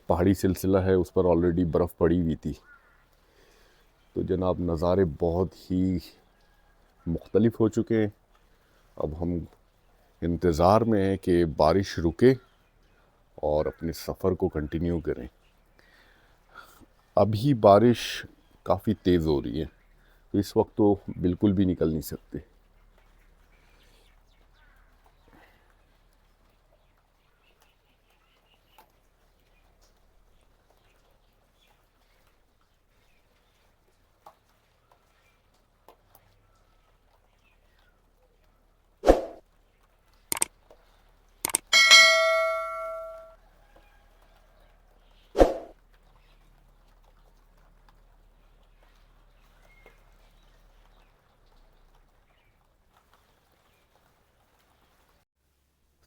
पहाड़ी सिलसिला है उस पर ऑलरेडी बर्फ़ पड़ी हुई थी। तो जनाब नज़ारे बहुत ही मुख्तलिफ हो चुके हैं। अब हम इंतज़ार में हैं कि बारिश रुके और अपने सफ़र को कंटिन्यू करें। अभी बारिश काफ़ी तेज़ हो रही है, तो इस वक्त तो बिल्कुल भी निकल नहीं सकते।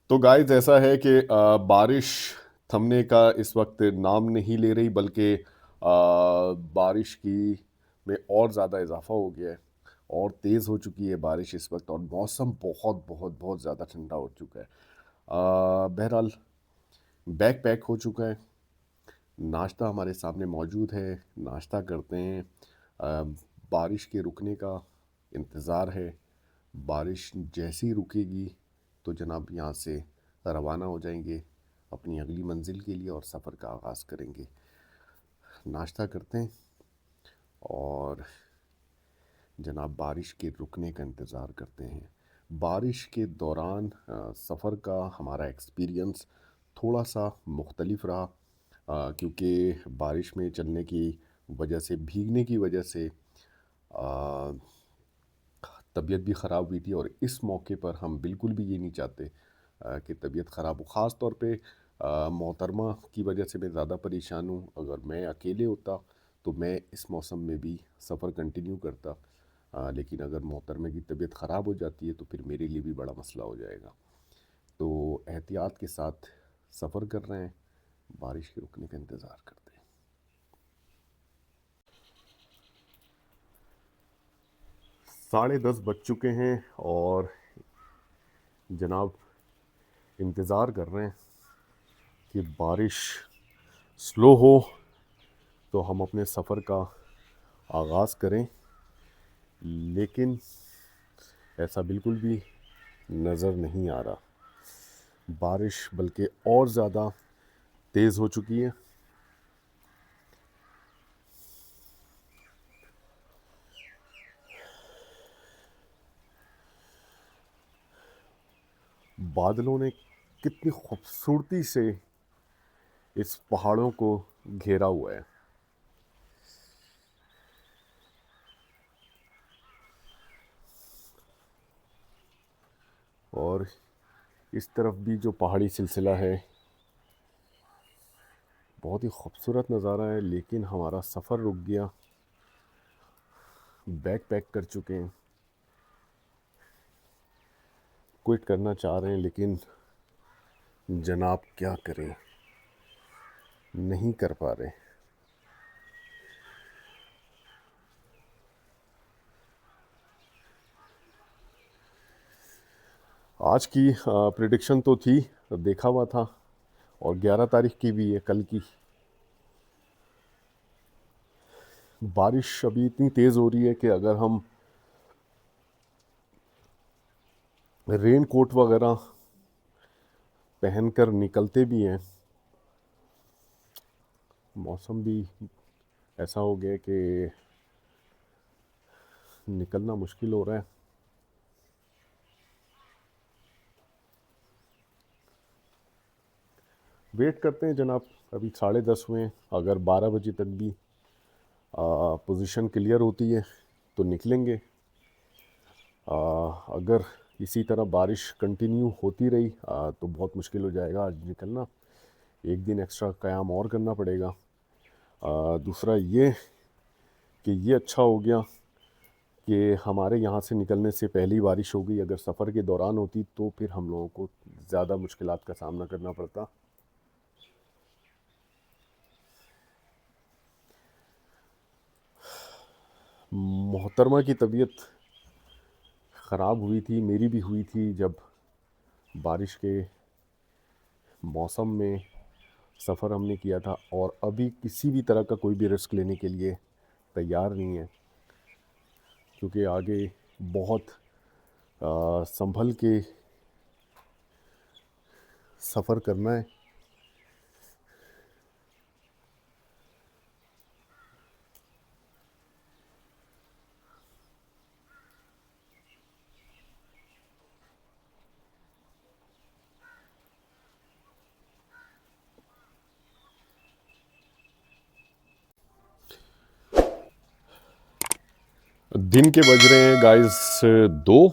तो गाइस ऐसा है कि बारिश थमने का इस वक्त नाम नहीं ले रही, बल्कि बारिश की में और ज़्यादा इजाफा हो गया है और तेज़ हो चुकी है बारिश इस वक्त, और मौसम बहुत बहुत बहुत ज़्यादा ठंडा हो चुका है। बहरहाल बैग पैक हो चुका है, नाश्ता हमारे सामने मौजूद है, नाश्ता करते हैं। अ, बारिश के रुकने का इंतज़ार है। बारिश जैसे ही रुकेगी तो जनाब यहाँ से रवाना हो जाएंगे अपनी अगली मंजिल के लिए और सफ़र का आगाज़ करेंगे। नाश्ता करते हैं और जनाब बारिश के रुकने का इंतज़ार करते हैं। बारिश के दौरान सफ़र का हमारा एक्सपीरियंस थोड़ा सा मुख्तलिफ रहा, क्योंकि बारिश में चलने की वजह से, भीगने की वजह से तबीयत भी ख़राब हुई थी, और इस मौके पर हम बिल्कुल भी ये नहीं चाहते कि तबीयत ख़राब हो। ख़ास तौर पे मोहतरमा की वजह से मैं ज़्यादा परेशान हूँ। अगर मैं अकेले होता तो मैं इस मौसम में भी सफ़र कंटिन्यू करता, लेकिन अगर मोहतरमा की तबीयत ख़राब हो जाती है तो फिर मेरे लिए भी बड़ा मसला हो जाएगा। तो एहतियात के साथ सफ़र कर रहे हैं, बारिश के रुकने का इंतज़ार करते हैं। 10:30 बज चुके हैं और जनाब इंतज़ार कर रहे हैं कि बारिश स्लो हो तो हम अपने सफ़र का आगाज़ करें, लेकिन ऐसा बिल्कुल भी नज़र नहीं आ रहा। बारिश बल्कि और ज़्यादा तेज़ हो चुकी है। बादलों ने कितनी खूबसूरती से इस पहाड़ों को घेरा हुआ है। और इस तरफ भी जो पहाड़ी सिलसिला है, बहुत ही खूबसूरत नज़ारा है, लेकिन हमारा सफ़र रुक गया। बैग पैक कर चुके हैं, क्विट करना चाह रहे हैं, लेकिन जनाब क्या करें, नहीं कर पा रहे। आज की प्रिडिक्शन तो थी, देखा हुआ था, और 11 तारीख की भी है, कल की। बारिश अभी इतनी तेज़ हो रही है कि अगर हम रेन कोट वगैरह पहनकर निकलते भी हैं, मौसम भी ऐसा हो गया कि निकलना मुश्किल हो रहा है। वेट करते हैं जनाब, अभी 10:30 हुए हैं। अगर 12 बजे तक भी पोजीशन क्लियर होती है तो निकलेंगे। अगर इसी तरह बारिश कंटिन्यू होती रही तो बहुत मुश्किल हो जाएगा आज निकलना। एक दिन एक्स्ट्रा क़याम और करना पड़ेगा। दूसरा ये कि ये अच्छा हो गया कि हमारे यहाँ से निकलने से पहले ही बारिश हो गई। अगर सफ़र के दौरान होती तो फिर हम लोगों को ज़्यादा मुश्किलात का सामना करना पड़ता। मोहतरमा की तबीयत ख़राब हुई थी, मेरी भी हुई थी, जब बारिश के मौसम में सफ़र हमने किया था, और अभी किसी भी तरह का कोई भी रिस्क लेने के लिए तैयार नहीं है, क्योंकि आगे बहुत संभल के सफ़र करना है। दिन के बज रहे हैं गाइस 2।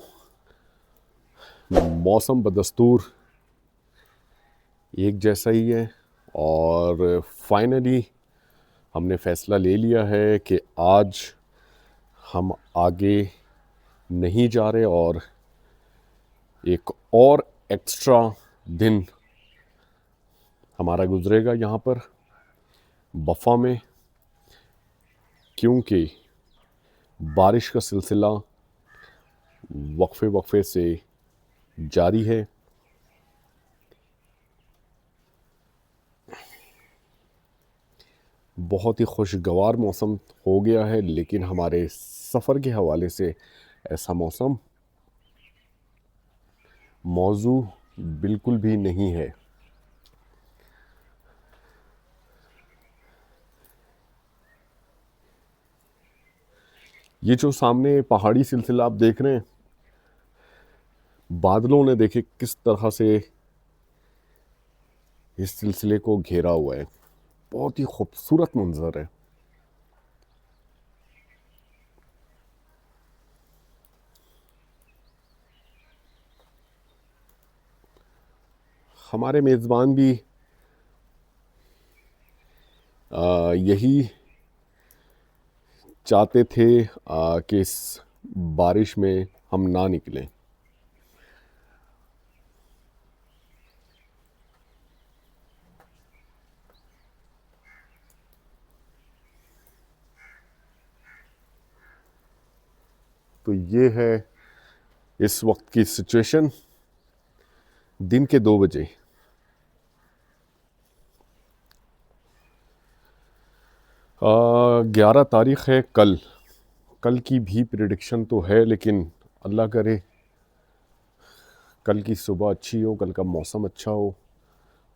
मौसम बदस्तूर एक जैसा ही है और फाइनली हमने फ़ैसला ले लिया है कि आज हम आगे नहीं जा रहे और एक और एक्स्ट्रा दिन हमारा गुजरेगा यहाँ पर बफ़ा में, क्योंकि बारिश का सिलसिला वक्फे वक्फे से जारी है। बहुत ही खुशगवार मौसम हो गया है, लेकिन हमारे सफ़र के हवाले से ऐसा मौसम मौजू बिल्कुल भी नहीं है। ये जो सामने पहाड़ी सिलसिला आप देख रहे हैं, बादलों ने देखे किस तरह से इस सिलसिले को घेरा हुआ है। बहुत ही खूबसूरत मंजर है। हमारे मेज़बान भी यही चाहते थे कि इस बारिश में हम ना निकलें। तो ये है इस वक्त की सिचुएशन, दिन के 2 बजे। आ, 11 तारीख़ है कल। कल की भी प्रिडिक्शन तो है, लेकिन अल्लाह करे कल की सुबह अच्छी हो, कल का मौसम अच्छा हो,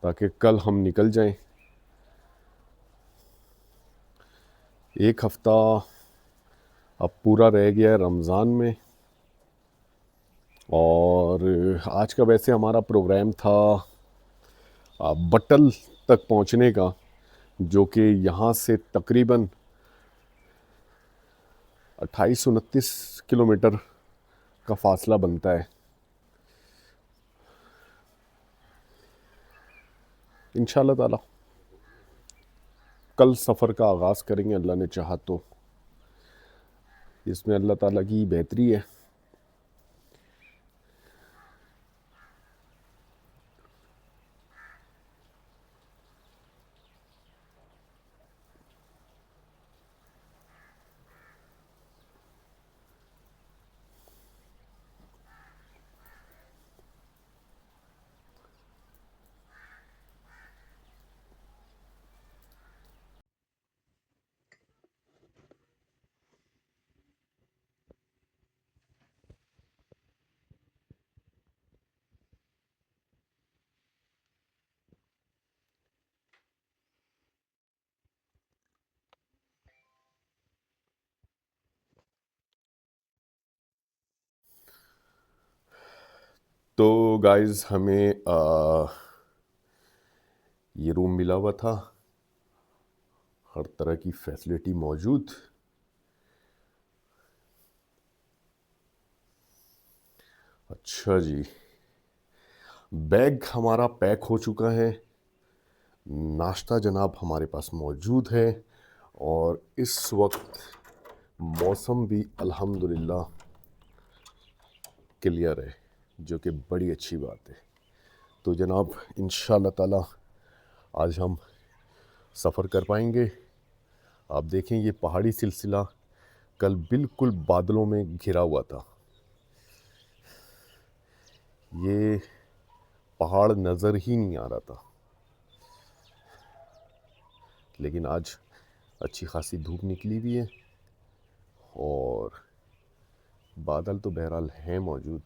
ताकि कल हम निकल जाएं। एक हफ़्ता अब पूरा रह गया है रमज़ान में, और आज का वैसे हमारा प्रोग्राम था बटल तक पहुंचने का, जो कि यहाँ से तकरीबन 28-29 किलोमीटर का फासला बनता है। इंशाल्लाह ताला कल सफ़र का आगाज़ करेंगे, अल्लाह ने चाहा तो। इसमें अल्लाह ताला की बेहतरी है। तो गाइस हमें ये रूम मिला हुआ था, हर तरह की फैसिलिटी मौजूद। अच्छा जी, बैग हमारा पैक हो चुका है, नाश्ता जनाब हमारे पास मौजूद है, और इस वक्त मौसम भी अल्हम्दुलिल्लाह क्लियर है, जो कि बड़ी अच्छी बात है। तो जनाब इंशाअल्लाह ताला आज हम सफ़र कर पाएंगे। आप देखें ये पहाड़ी सिलसिला कल बिल्कुल बादलों में घिरा हुआ था, ये पहाड़ नज़र ही नहीं आ रहा था, लेकिन आज अच्छी खासी धूप निकली हुई है और बादल तो बहरहाल हैं मौजूद,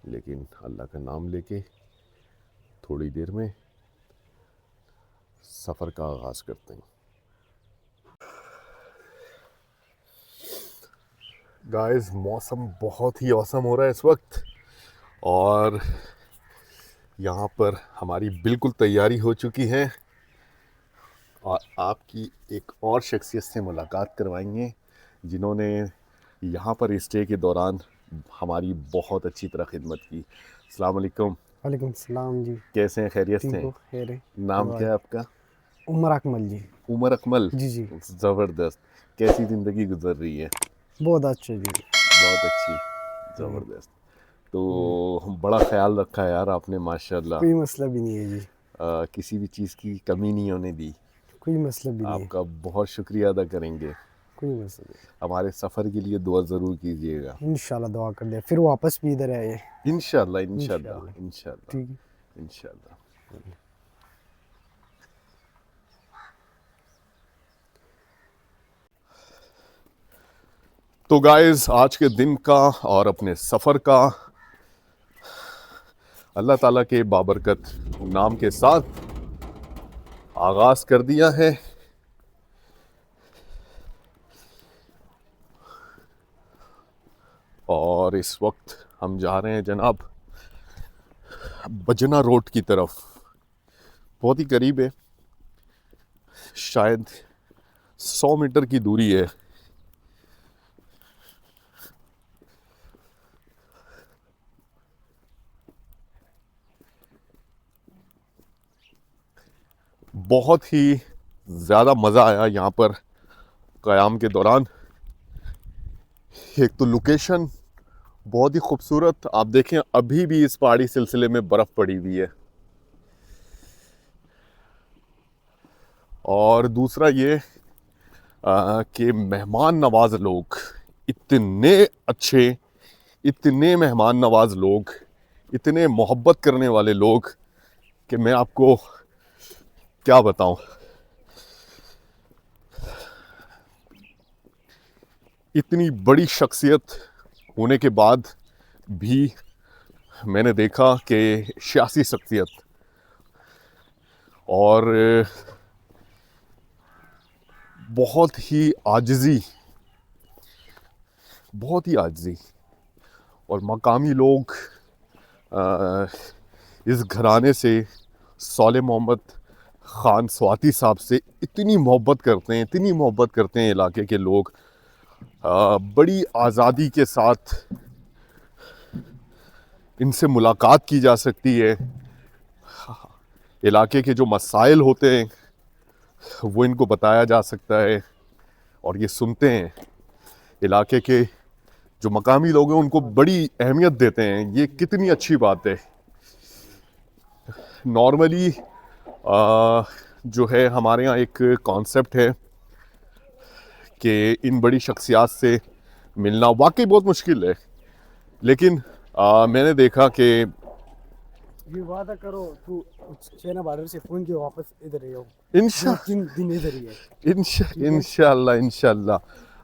लेकिन अल्लाह का नाम लेके थोड़ी देर में सफ़र का आगाज़ करते हैं। गाइस मौसम बहुत ही औसम हो रहा है इस वक्त, और यहाँ पर हमारी बिल्कुल तैयारी हो चुकी है, और आपकी एक और शख्सियत से मुलाकात करवाएंगे जिन्होंने यहाँ पर स्टे के दौरान हमारी बहुत अच्छी तरह खिदमत की। अस्सलाम वालेकुम। वालेकुम सलाम जी। कैसे हैं, खैरियत से ठीक हो? हैं? खैर है। नाम क्या है आपका? उमर अकमल जी। उमर अकमल। जी जी। ज़बरदस्त। कैसी ज़िंदगी गुजर रही है? बहुत अच्छा जी। बहुत अच्छी, ज़बरदस्त। तो बड़ा ख्याल रखा है यार आपने, माशाल्लाह। कोई मसला भी नहीं है जी। किसी भी चीज़ की कमी नहीं होने दी। कोई मसला भी नहीं है। आपका बहुत शुक्रिया अदा करेंगे। कोई मसला नहीं। हमारे सफ़र के लिए दुआ ज़रूर कीजिएगा। इंशाल्लाह दुआ कर दे, फिर वापस भी इधर आए। इंशाल्लाह इंशाल्लाह इंशाल्लाह। इंशाल्लाह ठीक है। इंशाल्लाह। तो गाइस आज के दिन का और अपने सफ़र का अल्लाह ताला के बाबरकत नाम के साथ आगाज़ कर दिया है। और इस वक्त हम जा रहे हैं जनाब बजना रोड की तरफ। बहुत ही करीब है, शायद 100 मीटर की दूरी है। बहुत ही ज़्यादा मज़ा आया यहाँ पर क़याम के दौरान। एक तो लोकेशन बहुत ही खूबसूरत, आप देखें अभी भी इस पहाड़ी सिलसिले में बर्फ़ पड़ी हुई है। और दूसरा ये कि मेहमान नवाज लोग इतने अच्छे, इतने मेहमान नवाज लोग, इतने मोहब्बत करने वाले लोग कि मैं आपको क्या बताऊं। इतनी बड़ी शख्सियत होने के बाद भी मैंने देखा कि सियासी शख्सियत और बहुत ही आजिज़ी और मकामी लोग इस घराने से सौले मोहम्मद ख़ान स्वाति साहब से इतनी मोहब्बत करते हैं इलाके के लोग। बड़ी आज़ादी के साथ इनसे मुलाकात की जा सकती है। इलाके के जो मसाइल होते हैं वो इनको बताया जा सकता है और ये सुनते हैं। इलाके के जो मकामी लोग हैं उनको बड़ी अहमियत देते हैं। ये कितनी अच्छी बात है। नॉर्मली जो है हमारे यहाँ एक कॉन्सेप्ट है कि इन बड़ी शख्सियात से मिलना वाकई बहुत मुश्किल है, लेकिन मैंने देखा कि ये वादा करो तू चाइना बॉर्डर से फ़ोन के वापस इधर ही हो। तीन दिन इधर ही है। इंशाल्लाह इंशाल्लाह।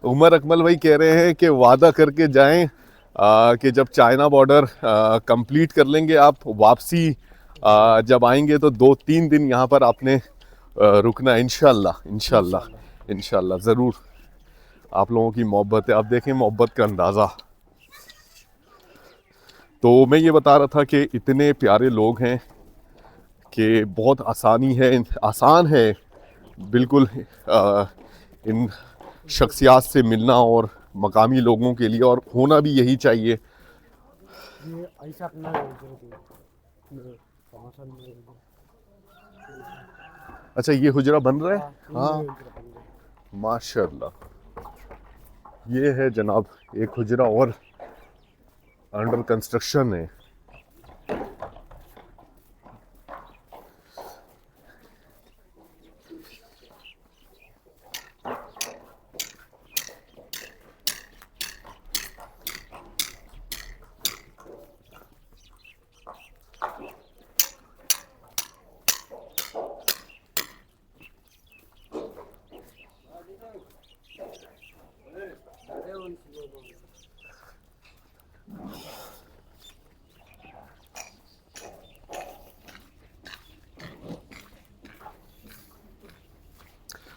उमर अकमल भाई कह रहे हैं कि वादा करके जाएं कि जब चाइना बॉर्डर कंप्लीट कर लेंगे आप, वापसी जब आएंगे तो 2-3 दिन यहाँ पर आपने रुकना है। इंशाल्लाह इंशाल्लाह इंशाल्लाह ज़रूर। आप लोगों की मोहब्बत है, आप देखें मोहब्बत का अंदाज़ा। तो मैं ये बता रहा था कि इतने प्यारे लोग हैं कि बहुत आसान है बिल्कुल इन शख्सियात से मिलना और मकामी लोगों के लिए, और होना भी यही चाहिए। ये ऐसा अपना अच्छा ये हुजरा बन रहा है? हाँ माशाल्लाह। ये है जनाब एक हुजरा और अंडर कंस्ट्रक्शन है।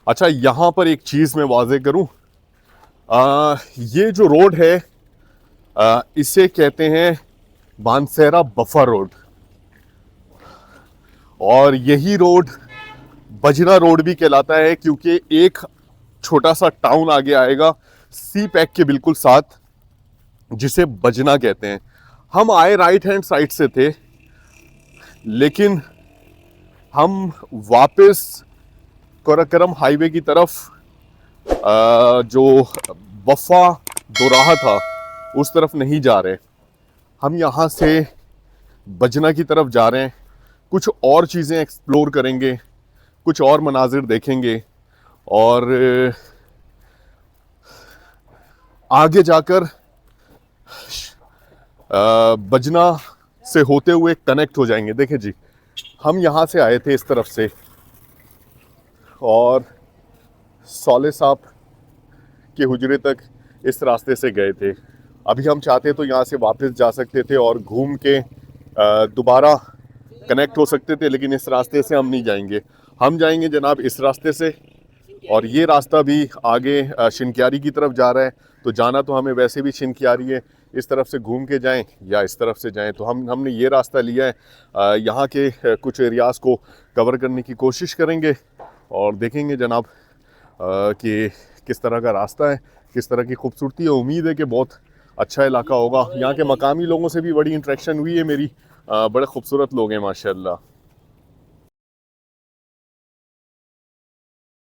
अच्छा, यहाँ पर एक चीज़ मैं वाज़े करूँ, ये जो रोड है इसे कहते हैं मानसेरा बफा रोड, और यही रोड बजना रोड भी कहलाता है, क्योंकि एक छोटा सा टाउन आगे आएगा सी पैक के बिल्कुल साथ, जिसे बजना कहते हैं। हम आए राइट हैंड साइड से थे, लेकिन हम वापस कोराकरम हाईवे की तरफ जो बफा दोराहा था उस तरफ नहीं जा रहे, हम यहाँ से बजना की तरफ जा रहे हैं। कुछ और चीज़ें एक्सप्लोर करेंगे, कुछ और मनाजिर देखेंगे, और आगे जाकर बजना से होते हुए कनेक्ट हो जाएंगे। देखिए जी, हम यहाँ से आए थे इस तरफ से, और सौले साहब के हुजरे तक इस रास्ते से गए थे। अभी हम चाहते तो यहाँ से वापस जा सकते थे और घूम के दोबारा कनेक्ट हो सकते थे, लेकिन इस रास्ते से हम नहीं जाएंगे। हम जाएंगे जनाब इस रास्ते से, और ये रास्ता भी आगे शिनक्यारी की तरफ जा रहा है। तो जाना तो हमें वैसे भी शिनक्यारी है, इस तरफ से घूम के जाएं या इस तरफ से जाएं। तो हमने ये रास्ता लिया है। यहाँ के कुछ एरियाज़ को कवर करने की कोशिश करेंगे और देखेंगे जनाब कि किस तरह का रास्ता है, किस तरह की खूबसूरती है। उम्मीद है कि बहुत अच्छा इलाका होगा। यहाँ के मकामी लोगों से भी बड़ी इंटरेक्शन हुई है मेरी, बड़े खूबसूरत लोग हैं माशाल्लाह।